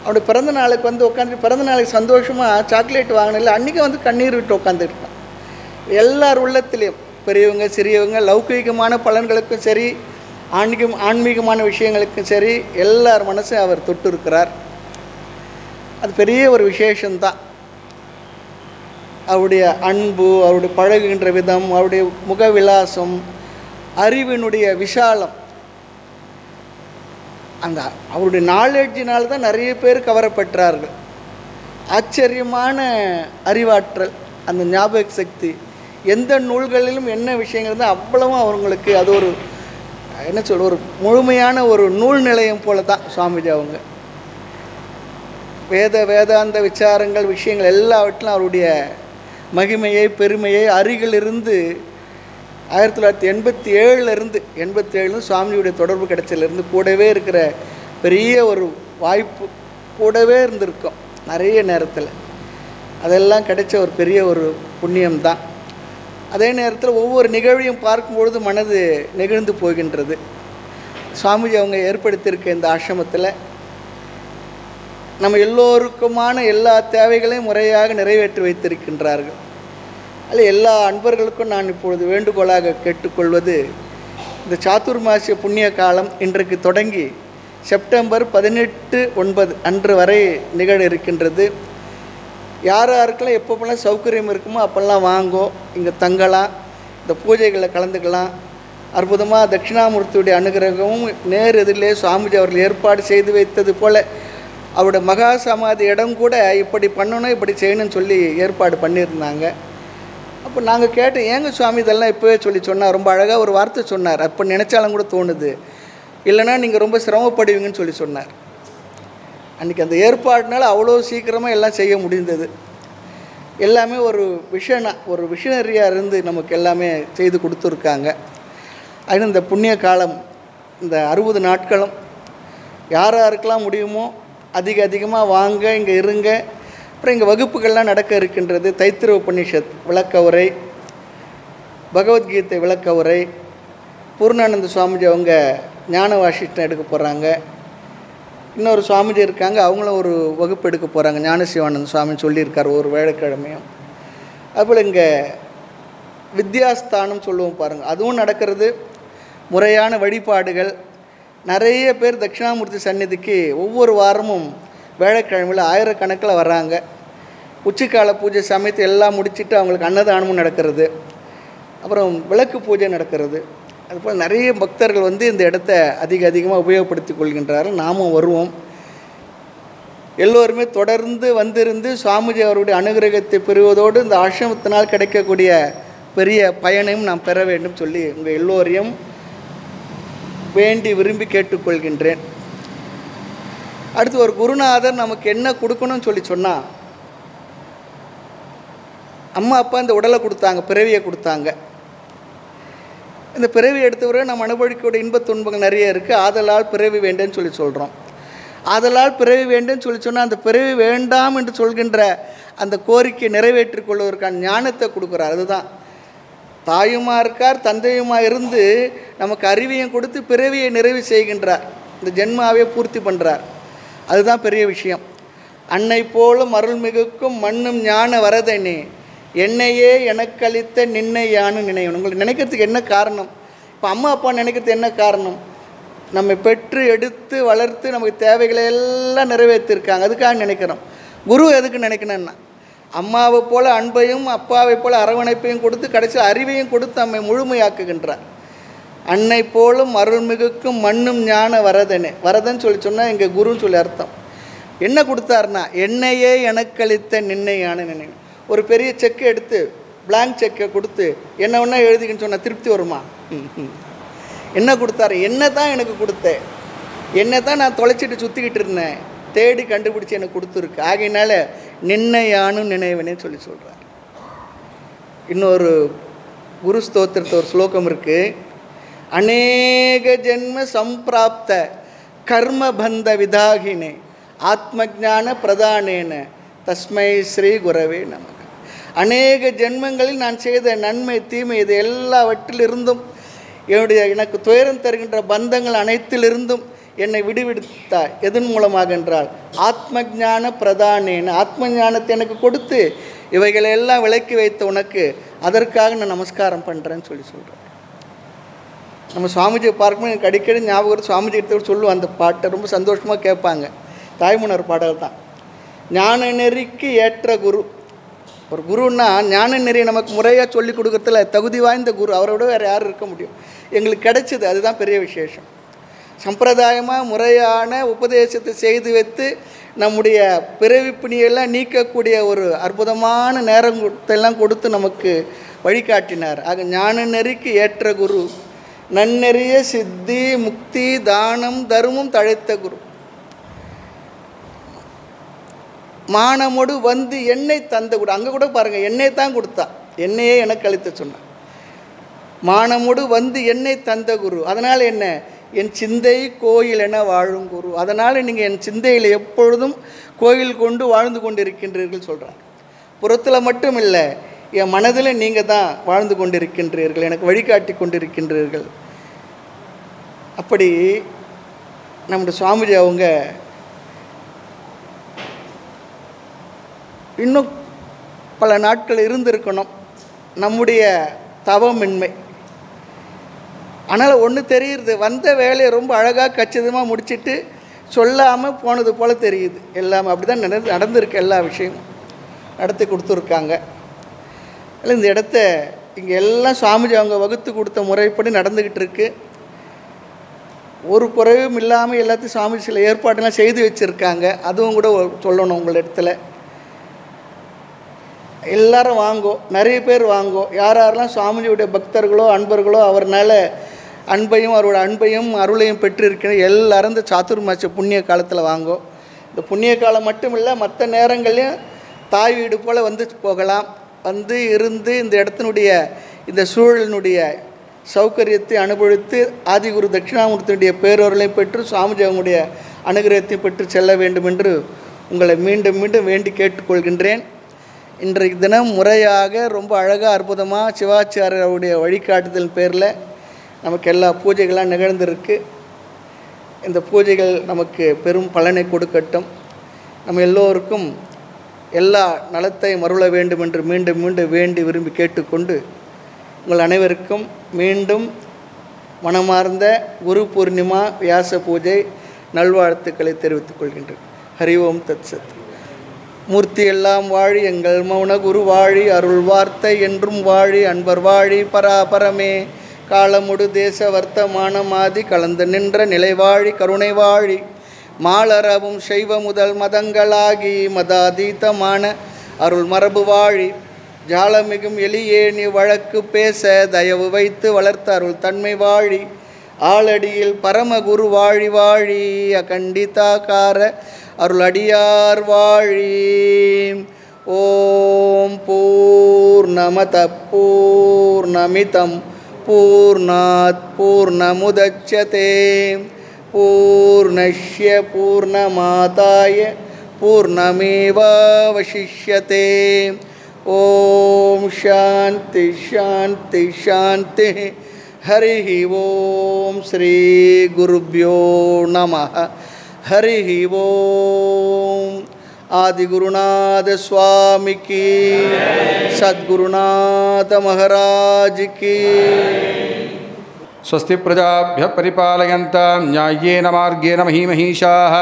அவனுடைய பிறந்த நாளுக்கு வந்து உட்காந்து பிறந்த நாளைக்கு சந்தோஷமாக சாக்லேட் வாங்கினில்ல, அன்றைக்கி வந்து கண்ணீர் விட்டு உட்காந்துருக்கான். எல்லார் உள்ளத்துலேயும் பெரியவங்க சிறியவங்க லௌகீகமான பலன்களுக்கும் சரி ஆன்மீகமான விஷயங்களுக்கும் சரி எல்லார் மனசும் அவர் தொட்டு இருக்கிறார். அது பெரிய ஒரு விசேஷந்தான். அவருடைய அன்பு, அவருடைய பழகுகின்ற விதம், அவருடைய முகவிலாசம், அறிவினுடைய விஷாலம், அந்த அவருடைய நாலேஜினால் தான் நிறைய பேர் கவரப்பட்டார்கள். ஆச்சரியமான அறிவாற்றல், அந்த ஞாபக சக்தி, எந்த நூல்களிலும் என்ன விஷயங்கள் தான் அவ்வளவும் அவங்களுக்கு அது ஒரு என்ன சொல்ல ஒரு முழுமையான ஒரு நூல் நிலையம் போல தான் சுவாமிஜி அவங்க. வேதாந்த விசாரங்கள் விஷயங்கள் எல்லாவற்றிலும் அவருடைய மகிமையை பெருமையை அருகிலிருந்து 1987 சுவாமியுடைய தொடர்பு கிடைச்சதுலேருந்து கூடவே இருக்கிற பெரிய ஒரு வாய்ப்பு கூடவே இருந்திருக்கும் நிறைய நேரத்தில். அதெல்லாம் கிடைச்ச ஒரு பெரிய ஒரு புண்ணியம்தான். அதே நேரத்தில் ஒவ்வொரு நிகழ்வையும் பார்க்கும்பொழுது மனது நெகிழ்ந்து போகின்றது. சுவாமிஜி அவங்க ஏற்படுத்தியிருக்க இந்த ஆசிரமத்தில் நம்ம எல்லோருக்குமான எல்லா தேவைகளையும் முறையாக நிறைவேற்றி வைத்திருக்கின்றார்கள். அதில் எல்லா அன்பர்களுக்கும் நான் இப்பொழுது வேண்டுகோளாக கேட்டுக்கொள்வது, இந்த சாதுர்மாசிய புண்ணிய காலம் இன்றைக்கு தொடங்கி செப்டம்பர் 18-9 அன்று வரை நிகழ இருக்கின்றது. யாருக்கெல்லாம் எப்போப்பெல்லாம் சௌகரியம் இருக்குமோ அப்போல்லாம் வாங்கோ, இங்கே தங்கலாம், இந்த பூஜைகளில் கலந்துக்கலாம். அற்புதமாக தட்சிணாமூர்த்தியுடைய அனுகிரகமும் நேர் எதிரிலே சுவாமிஜி அவர்கள் ஏற்பாடு செய்து வைத்தது போல் அவருடைய மகா சமாதி இடம் கூட இப்படி பண்ணணும் இப்படி செய்யணும்னு சொல்லி ஏற்பாடு பண்ணியிருந்தாங்க. அப்போ நாங்கள் கேட்டோம், ஏங்க சுவாமி இதெல்லாம் இப்போவே சொல்லி சொன்னார், ரொம்ப அழகாக ஒரு வார்த்தை சொன்னார், அப்போ நினச்சாலும் கூட தோணுது, இல்லைனா நீங்கள் ரொம்ப சிரமப்படுவீங்கன்னு சொல்லி சொன்னார். அன்றைக்கி அந்த ஏற்பாடுனால அவ்வளோ சீக்கிரமாக எல்லாம் செய்ய முடிந்தது. எல்லாமே ஒரு விஷனரியாக இருந்து நமக்கு எல்லாமே செய்து கொடுத்துருக்காங்க. அது இந்த புண்ணிய காலம் இந்த 60 நாட்களும் யாருக்கெல்லாம் முடியுமோ அதிகமாக வாங்க, இங்கே இருங்க. அப்புறம் இங்கே வகுப்புகள்லாம் நடக்க இருக்கின்றது. தைத்திர உபநிஷத் விளக்க உரை, பகவத்கீதை விளக்க உரை, பூர்ணானந்த சுவாமிஜி அவங்க ஞான வாசிஷ்டம் எடுக்க போகிறாங்க. இன்னொரு சுவாமிஜி இருக்காங்க, அவங்களும் ஒரு வகுப்பு எடுக்க போகிறாங்க. ஞானசிவானந்த சுவாமி சொல்லியிருக்கார் ஒரு வேலைக்கிழமையும். அதுபோல் இங்கே வித்யாஸ்தானம் சொல்லுவோம் பாருங்கள், அதுவும் நடக்கிறது. முறையான வழிபாடுகள். நிறைய பேர் தட்சிணாமூர்த்தி சந்நிதிக்கு ஒவ்வொரு வாரமும் வேலைக்கிழமையில் ஆயிரக்கணக்கில் வர்றாங்க. உச்சிக்கால பூஜை சமயத்தை எல்லாம் முடிச்சுட்டு அவங்களுக்கு அன்னதானமும் நடக்கிறது. அப்புறம் விளக்கு பூஜை நடக்கிறது. அதுபோல் நிறைய பக்தர்கள் வந்து இந்த இடத்த அதிகமாக உபயோகப்படுத்தி கொள்கின்றார்கள். நாமும் வருவோம். எல்லோருமே தொடர்ந்து வந்திருந்து சுவாமிஜி அவருடைய அனுகிரகத்தை பெறுவதோடு இந்த ஆசிரமத்தினால் கிடைக்கக்கூடிய பெரிய பயனையும் நாம் பெற வேண்டும் சொல்லி உங்கள் எல்லோரையும் வேண்டி விரும்பி கேட்டுக்கொள்கின்றேன். அடுத்து ஒரு குருநாதர் நமக்கு என்ன கொடுக்கணும்னு சொல்லி சொன்னால், அம்மா அப்பா இந்த உடலை கொடுத்தாங்க, பிறவியை கொடுத்தாங்க. இந்த பிறவி எடுத்தவரை நம்ம அனுபவிக்கக்கூடிய இன்பத் துன்பங்கள் நிறைய இருக்குது. ஆதலால் பிறவி வேண்டேன்னு சொல்லி சொல்கிறோம். ஆதலால் பிறவி வேண்டேன்னு சொல்லி சொன்னால் அந்த பிறவி வேண்டாம் என்று சொல்கின்ற அந்த கோரிக்கையை நிறைவேற்றிக் கொள்வதற்கான ஞானத்தை கொடுக்குறார். அதுதான் தாயுமா இருக்கார், தந்தையுமா இருந்து நமக்கு அறிவையும் கொடுத்து பிறவியை நிறைவு செய்கின்றார். இந்த ஜென்மாவே பூர்த்தி பண்ணுறார். அதுதான் பெரிய விஷயம். அன்னை போலும் அருள்மிகுக்கும் மண்ணும் ஞான வரதனே, என்னையே எனக்களித்த நின்னை யானு நினைவன். உங்களுக்கு நினைக்கிறதுக்கு என்ன காரணம்? இப்போ அம்மா அப்பா நினைக்கிறது என்ன காரணம்? நம்ம பெற்று எடுத்து வளர்த்து நமக்கு தேவைகளை எல்லாம் நிறைவேற்றிருக்காங்க, அதுக்காக நினைக்கிறோம். குரு எதுக்கு நினைக்கணும்னா, அம்மாவை போல் அன்பையும் அப்பாவை போல் அரவணைப்பையும் கொடுத்து கடைசியில் அறிவையும் கொடுத்து நம்மை முழுமையாக்குகின்றார். அன்னை போலும் அருள்மிகுக்கும் மண்ணும் ஞான வரதனே. வரதன் சொல்லி சொன்னால் இங்கே குருன்னு சொல்லி அர்த்தம். என்ன கொடுத்தாருன்னா, என்னையே எனக்களித்த நின்னையான நினைவு. ஒரு பெரிய செக்கை எடுத்து பிளாங்க் செக்கை கொடுத்து என்ன ஒன்றா எழுதிக்கின்னு சொன்னால் திருப்தி வருமா? என்ன கொடுத்தாரு? என்ன தான் எனக்கு கொடுத்தேன், என்ன தான் நான் தொலைச்சிட்டு சுற்றிக்கிட்டு இருந்தேன், தேடி கண்டுபிடிச்சி எனக்கு கொடுத்துருக்கு. ஆகையினால நின்னையானும் நினைவனே சொல்லி சொல்கிறார். இன்னொரு குரு ஸ்தோத்திரத்தை ஒரு ஸ்லோகம் இருக்குது. அநேக ஜென்ம சம்பிராப்த கர்மபந்த விதாகினே ஆத்மஜான பிரதானேன தஸ்மை ஸ்ரீ குரவே நமக. அநேக ஜென்மங்களில் நான் செய்த நன்மை தீமை இது எல்லாவற்றிலிருந்தும் எனக்கு துயரம் தருகின்ற பந்தங்கள் அனைத்திலிருந்தும் என்னை விடுவித்தார். எதன் மூலமாக என்றால் ஆத்மஜான பிரதானேன, ஆத்ம ஞானத்தை எனக்கு கொடுத்து இவைகளெல்லாம் விலக்கி வைத்த உனக்கு அதற்காக நான் நமஸ்காரம் பண்ணுறேன்னு சொல்கிறேன். நம்ம சுவாமிஜியை பார்க்கும்போது எனக்கு அடிக்கடி ஞாபகம் சுவாமிஜி எடுத்து சொல்லுவோம். அந்த பாட்டை ரொம்ப சந்தோஷமாக கேட்பாங்க. தாய்மன்னர் பாடல் தான். ஞான நெறிக்கு ஏற்ற குரு. ஒரு குருன்னா ஞான நெறியை நமக்கு முறையாக சொல்லி கொடுக்குறதுல தகுதி வாய்ந்த குரு, அவரோட வேறு யாரும் இருக்க முடியும். எங்களுக்கு கிடைச்சிது, அதுதான் பெரிய விசேஷம். சம்பிரதாயமாக முறையான உபதேசத்தை செய்து வைத்து நம்முடைய பிறவி பிணியெல்லாம் நீக்கக்கூடிய ஒரு அற்புதமான நேரத்தெல்லாம் கொடுத்து நமக்கு வழிகாட்டினார். ஆக ஞான நெறிக்கு ஏற்ற குரு, நன்னெறிய சித்தி முக்தி தானம் தர்மம் தழைத்த குரு. மானமோடு வந்து எண்ணெய் தந்த குரு. அங்கே கூட பாருங்கள், எண்ணெய் தான் கொடுத்தா, எண்ணெயே எனக்கு அளித்த சொன்னான். மானமோடு வந்து எண்ணெய் தந்த குரு. அதனால் என்ன, என் சிந்தை கோயில் என வாழும் குரு. அதனால் நீங்கள் என் சிந்தையில் எப்பொழுதும் கோயில் கொண்டு வாழ்ந்து கொண்டு இருக்கின்றீர்கள் சொல்கிறார். புறத்தில் மட்டும் இல்லை, என் மனதில் நீங்கள் தான் வாழ்ந்து கொண்டிருக்கின்றீர்கள், எனக்கு வழிகாட்டி கொண்டிருக்கின்றீர்கள். அப்படி நம்முடைய சுவாமிஜி அவங்க இன்னும் பல நாட்கள் இருந்திருக்கணும் நம்முடைய தவமின்மை. ஆனால் ஒன்று தெரியுது, வந்த வேலையை ரொம்ப அழகாக கச்சிதமாக முடிச்சுட்டு சொல்லாமல் போனது போல் தெரியுது. எல்லாமே அப்படி தான் நடந்திருக்கு. எல்லா விஷயமும் நடத்தி கொடுத்துருக்காங்க. இல்லை, இந்த இடத்த இங்கே எல்லாம் சுவாமிஜி அவங்க வகுத்து கொடுத்த முறைப்படி நடந்துக்கிட்டு இருக்கு. ஒரு குறைவும் இல்லாமல் எல்லாத்தையும் சுவாமிஜி சில ஏற்பாடெல்லாம் செய்து வச்சுருக்காங்க. அதுவும் கூட சொல்லணும் உங்கள் இடத்துல. எல்லாரும் வாங்கோ, நிறைய பேர் வாங்கோ. யார் யாரெல்லாம் சுவாமிஜியுடைய பக்தர்களோ அன்பர்களோ அவர்னால அன்பையும் அவரோட அன்பையும் அருளையும் பெற்றிருக்கிற எல்லாரும் இந்த சாதுர்மாச புண்ணிய காலத்தில் வாங்கோ. இந்த புண்ணிய காலம் மட்டும் இல்லை, மற்ற நேரங்கள்லையும் தாய் வீடு போல் வந்து போகலாம். வந்து இருந்து இந்த இடத்தினுடைய இந்த சூழலினுடைய சௌகரியத்தை அனுபவித்து ஆதிகுரு தட்சிணாமூர்த்தியுடைய பேரொருளையும் பெற்று சுவாமிஜி அவங்களுடைய அனுகிரகத்தையும் பெற்று செல்ல வேண்டும் என்று உங்களை மீண்டும் மீண்டும் வேண்டி கேட்டுக்கொள்கின்றேன். இன்றைக்கு தினம் முறையாக ரொம்ப அழகாக அற்புதமாக சிவாச்சாரியருடைய வழிகாட்டுதல் பேரில் நமக்கு எல்லா பூஜைகள்லாம் நிகழ்ந்திருக்கு. இந்த பூஜைகள் நமக்கு பெரும் பலனை கொடுக்கட்டும். நம்ம எல்லோருக்கும் எல்லா நலத்தையும் அருள வேண்டும் என்று மீண்டும் மீண்டும் வேண்டி விரும்பி கேட்டுக்கொண்டு உங்கள் அனைவருக்கும் மீண்டும் மனமார்ந்த குரு பூர்ணிமா வியாச பூஜை நல்வாழ்த்துக்களை தெரிவித்துக் கொள்கின்றேன். ஹரி ஓம் தத் சத். மூர்த்தி எல்லாம் வாழி, எங்கள் மௌன குரு வாழி, அருள் வார்த்தை என்றும் வாழி, அன்பர் வாழி பராபரமே, காலமுடு தேச வர்த்தமானமாதி கலந்து நின்ற நிலைவாழி கருணை வாழி, மாலரவும் செய்வ முதல் மதங்களாகி மதாதீதமான அருள் மரபு வாழி, ஜாலமிகும் எளியேனி வழக்கு பேச தயவு வைத்து வளர்த்த அருள் தன்மை வாழி, ஆளடியில் பரமகுரு வாழி வாழி, அகண்டிதாகார அருளடியார் வாழி. ஓம் பூர்ணமத பூர்ணமிதம் பூர்ணாத் பூர்ணமுதச்யதே பூர்ணஸ்ய பூர்ணமாதாய பூர்ணமேவாவசிஷ்யதே. ஓம் சாந்தி சாந்தி சாந்தி. ஹரி ஓம் ஸ்ரீ குருப்யோ நமः. ஹரி ஓம். ஆதிகுருநாத சுவாமி கி, சத்குருநாத மகாராஜ் கி. स्वस्ति प्रजाभ्यः परिपालयन्तां न्याय्येन मार्गेण महीमहीषाः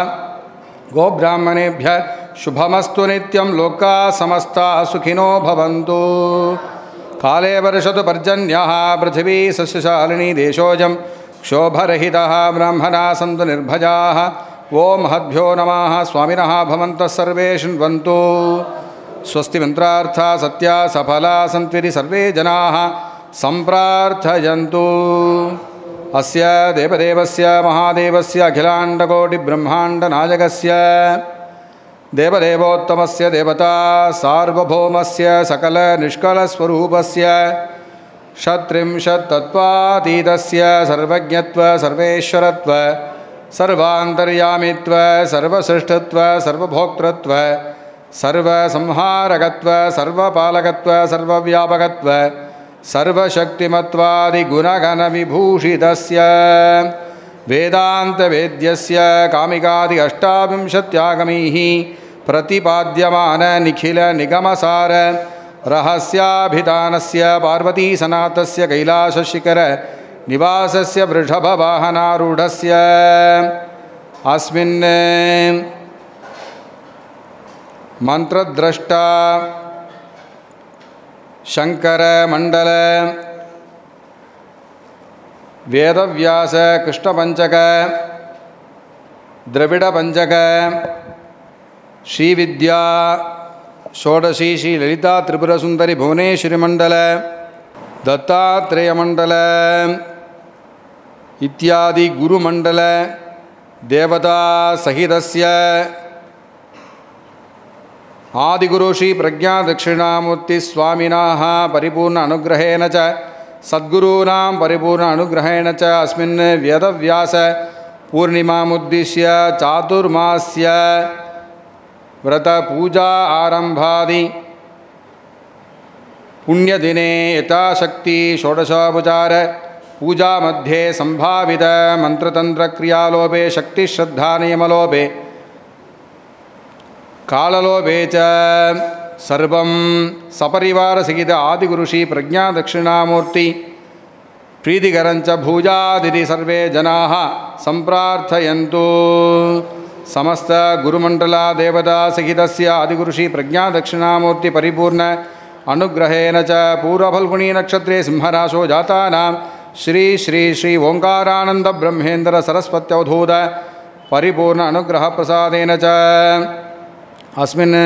गोब्राह्मणेभ्यः शुभमस्तु नित्यं लोकाः समस्ताः सुखिनो भवन्तु। काले वर्षतु पर्जन्यः पृथिवी सस्यशालिनी देशोऽयं क्षोभरहितः ब्राह्मणाः सन्तु निर्भयाः। ॐ महद्भ्यो नमः। स्वामिनः भवन्तः सर्वे शृण्वन्तु। स्वस्ति मन्त्रार्थाः सत्या सफला सन्त्विति सर्वे जनाः सम्प्रार्थयन्तु। अस्य देवदेवस्य महादेवस्य अखिलाण्डकोटिब्रह्माण्डनायकस्य देवदेवोत्तमस्य देवता सार्वभौमस्य सकलनिष्कलस्वरूपस्य षत्रिंशत्तत्त्वातीतस्य सर्वज्ञत्व सर्वेश्वरत्व सर्वान्तर्यामित्व सर्वसृष्टत्व सर्वभोक्तृत्व सर्वसंहारकत्व सर्वपालकत्व सर्वव्यापकत्व सर्वशक्तिमत्वादिगुणगणविभूषितस्य वेदान्तवेद्यस्य कामिकादि अष्टाविंशत्यागमैः प्रतिपाद्यमान निखिलनिगमसार रहस्याभिधानस्य पार्वतीसनाथस्य कैलासशिखर निवासस्य वृषभवाहनारूढस्य अस्मिन् मंत्रद्रष्टा शंकरमंडल वेदव्यास कृष्णपंचक द्रविड़पंचक श्रीविद्या षोडशी श्री ललिता त्रिपुरसुंदरी भुवनेश्वरी मंडल दत्तात्रेय मंडल इत्यादि गुरुमंडल देवता सहितस्य आदिगुरु श्री प्रज्ञा दक्षिणामूर्ति स्वामिनाः परिपूर्ण अनुग्रहेण च सद्गुरूणां परिपूर्ण अनुग्रहेण च अस्मिन् वेदव्यास पूर्णिमामुद्दिश्य चातुर्मास्य व्रत पूजा आरंभादि पुण्यदिने यथाशक्ति षोडशोपचार पूजा मध्ये संभावित मंत्रतंत्र क्रियालोपे शक्ति श्रद्धा नियमलोपे काललोपे च सर्वं सपरिवार सहित आदिगुरु श्री प्रज्ञा दक्षिणामूर्ति प्रीतिकरंच भूजादिति सर्वे जनाः संप्रार्थयन्तु समस्त गुरुमंडला देवता सहितस्य आदिगुरु श्री प्रज्ञा दक्षिणामूर्ति परिपूर्ण अनुग्रहेण च पूर्वफल्गुणी नक्षत्रे सिंहराशो जातानां श्री श्री श्री ओंकारानंद ब्रह्मेंद्र सरस्वत्यवधूत परिपूर्ण अनुग्रह प्रसादेन च अस्मिन्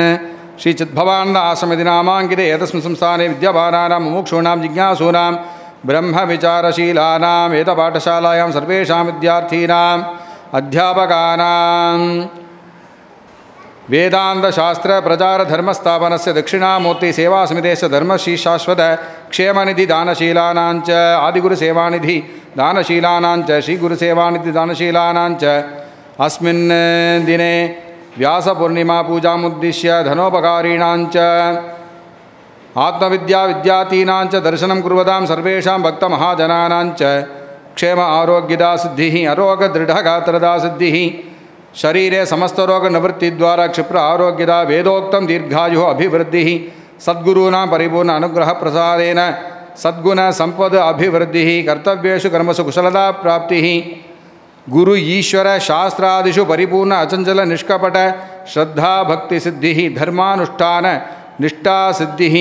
श्री चिद्भवानंद आश्रमदि नामांकिते एतस्मिन् संस्थाने विद्यावानानां मुमुक्षूणां जिज्ञासूनां ब्रह्म विचारशीलानां वेदपाठशालायां सर्वेषां विद्यार्थीनां अध्यापकानां वेदांत शास्त्र प्रचार धर्मस्थापनस्य दक्षिणामूर्ति सेवा समितेस्य धर्मश्री शाश्वत क्षेमनिधि दानशीलानां च आदिगुरु सेवानिधि दानशीलानां च श्री गुरु सेवानिधि दानशीलानां च अस्मिन् दिने व्यासपूर्णिमा पूजामुद्दिश्य धनोपकारीणां च आत्मविद्या विद्यार्थीनां च दर्शनं कुर्वतां सर्वेषां भक्तमहाजनानां च क्षेम आरोग्यदा सिद्धिः अरोगदृढगात्रदा सिद्धिः शरीरे समस्तरोगनिवृत्तिद्वारा क्षिप्र आरोग्यदा वेदोक्तं दीर्घायुः अभिवृद्धिः सद्गुरूणां परिपूर्ण अनुग्रह प्रसादेन सद्गुण संपद अभिवृद्धिः कर्तव्येषु कर्मसु कुशलता प्राप्तिः गुरु ईश्वर शास्त्रादिषु परिपूर्ण अचंचल निष्कपट श्रद्धा भक्ति सिद्धिः धर्मानुष्ठान निष्ठा सिद्धिः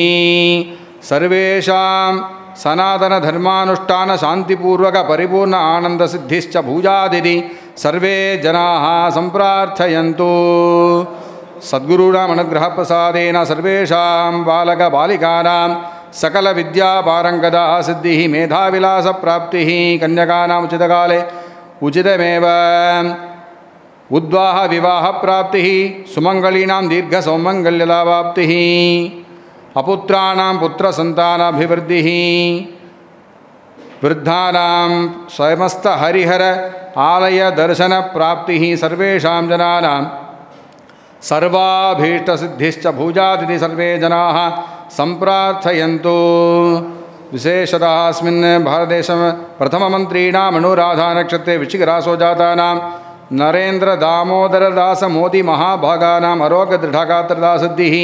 सर्वेषां सनातन धर्मानुष्ठान शांतिपूर्वक परिपूर्ण आनंद सिद्धिश्च भूजादिति सर्वे जनाः संप्रार्थयन्तु सद्गुरूणाम् अनुग्रह प्रसादेन सर्वेषां बालक बालिकानां सकल विद्या पारंगता सिद्धिः मेधाविलास प्राप्तिः कन्यकानाम् उचितकाले उचितमेव उद्वाह विवाह प्राप्तिः सुमंगलीनां दीर्घ सौमंगल्यलाभाप्तिः अपुत्राणां पुत्र संतानाभिवृद्धिः वृद्धानां समस्त हरिहर आलय दर्शन प्राप्तिः सर्वेषां जनानां सर्वाभीष्ट सिद्धिश्च भूजादिति सर्वे जनाः संप्रार्थयन्तु विशेषतः अस्मिन् भारतदेश प्रथममन्त्रीणाम् अनुराधा नक्षत्रे वृश्चिकराशौ जातानां नरेन्द्र दामोदर दास मोदी महाभागानाम् अरोगदृढगात्रदा सिद्धिः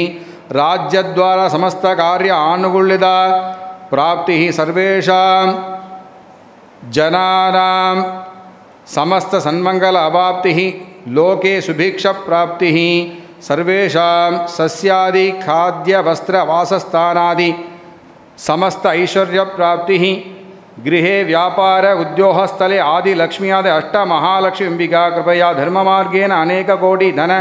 राज्यद्वारा समस्त कार्य आनुकूल्यता प्राप्तिः सर्वेषां जनानां समस्त सन्मंगल अवाप्तिः लोके सुभिक्ष प्राप्तिः सर्वेषां सस्यादि खाद्य वस्त्र वासस्थानादि समस्त ऐश्वर्य प्राप्तिः गृहे व्यापार उद्योगस्थले आदि लक्ष्मी आदि अष्ट महालक्ष्मी अंबिका कृपया धर्ममार्गेण अनेक कोटि धन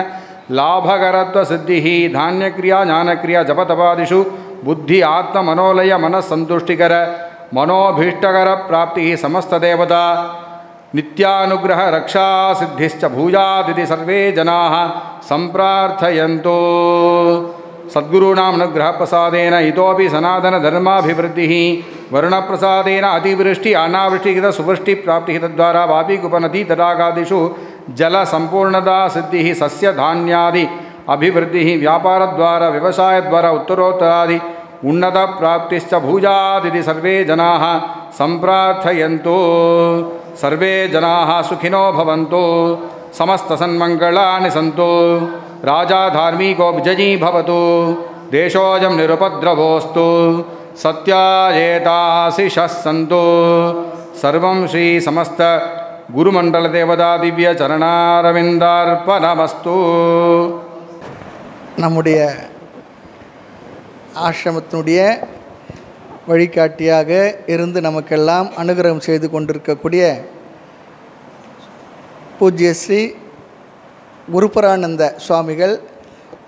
लाभकरत्व सिद्धिः धान्यक्रिया ज्ञानक्रिया जपतपादिषु बुद्धि आत्म मनोलय मनस्संतुष्टिकर मनोभीष्टकर प्राप्तिः समस्त देवता नित्यानुग्रह रक्षा सिद्धिश्च भूजादिति सर्वे जनाः संप्रार्थयन्तु सद्गुरूणाम् अनुग्रह प्रसादेन इतोपि सनातन धर्माभिवृद्धिः वरुणप्रसादेन अतिवृष्टि अनावृष्टिहित सुवृष्टिप्राप्तिहितद्वारा वापीकुपनदी तडागादिषु जलसम्पूर्णता सिद्धिः सस्यधान्यादि अभिवृद्धिः व्यापारद्वारा व्यवसायद्वारा उत्तरोत्तरादि उन्नतप्राप्तिश्च भूयादिति सर्वे जनाः सम्प्रार्थयन्तु। सर्वे जनाः सुखिनो भवन्तु। समस्तसन्मङ्गलानि सन्तु। राजा धार्मिको विजयी भवतु। देशोऽयं निरुपद्रवोऽस्तु। सत्यायेताशिषः सन्तु। सर्वं श्री समस्त गुरुमण्डलदेवता दिव्यचरणारविन्दार्पणमस्तु। நம்முடைய ஆசிரமத்தினுடைய வழிகாட்டியாக இருந்து நமக்கெல்லாம் அனுகிரகம் செய்து கொண்டிருக்கக்கூடிய பூஜ்ய ஸ்ரீ குருபரானந்த சுவாமிகள்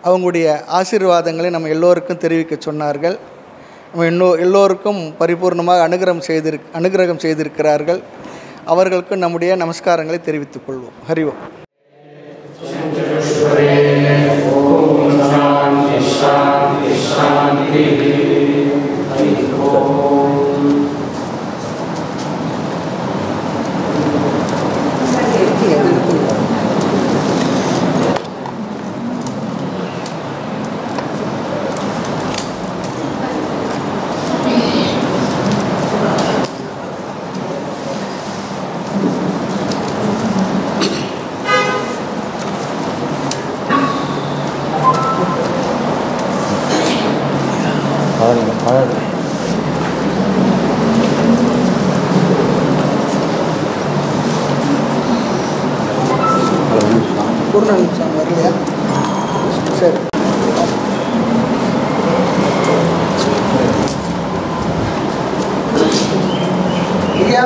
அவங்களுடைய ஆசீர்வாதங்களை நம்ம எல்லோருக்கும் தெரிவிக்க சொன்னார்கள். நம்ம எல்லோருக்கும் பரிபூர்ணமாக அனுகிரகம் செய்திருக்கிறார்கள். அவர்களுக்கு நம்முடைய நமஸ்காரங்களை தெரிவித்துக் கொள்வோம். ஹரி ஓம். பூர்ணானந்தம் வரலையா? சரி. ஐயா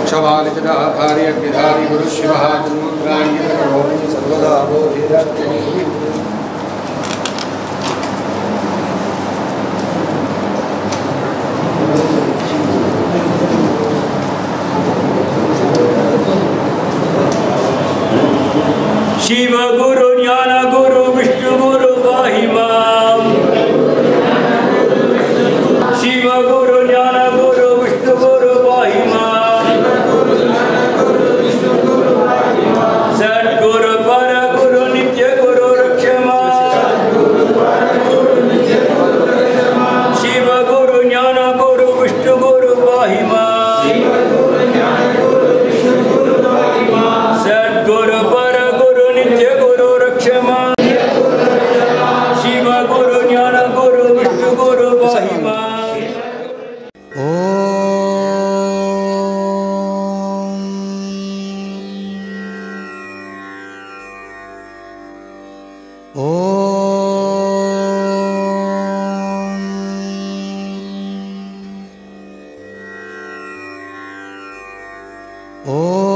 क्षमालिचिदाधार्यग्निधारी गुरुशिवः जन्मुद्राङ्गितकरोमि सर्वदा बोधिरस्मि। शिव गुरु ज्ञान गुरु विष्णु गुरु पाहि मां। शिव गुरु ज्ञान गुरु विष्णु गुरु पाहि मां। सद्गुरु पर गुरु नित्य गुरु रक्ष मां। शिव गुरु ज्ञान गुरु विष्णु गुरु पाहि मां। सद्गुरु पर गुरु नित्य गुरु रक्ष मां। शिव गुरु ज्ञान गुरु विष्णु गुरु पाहि मां। ஓம்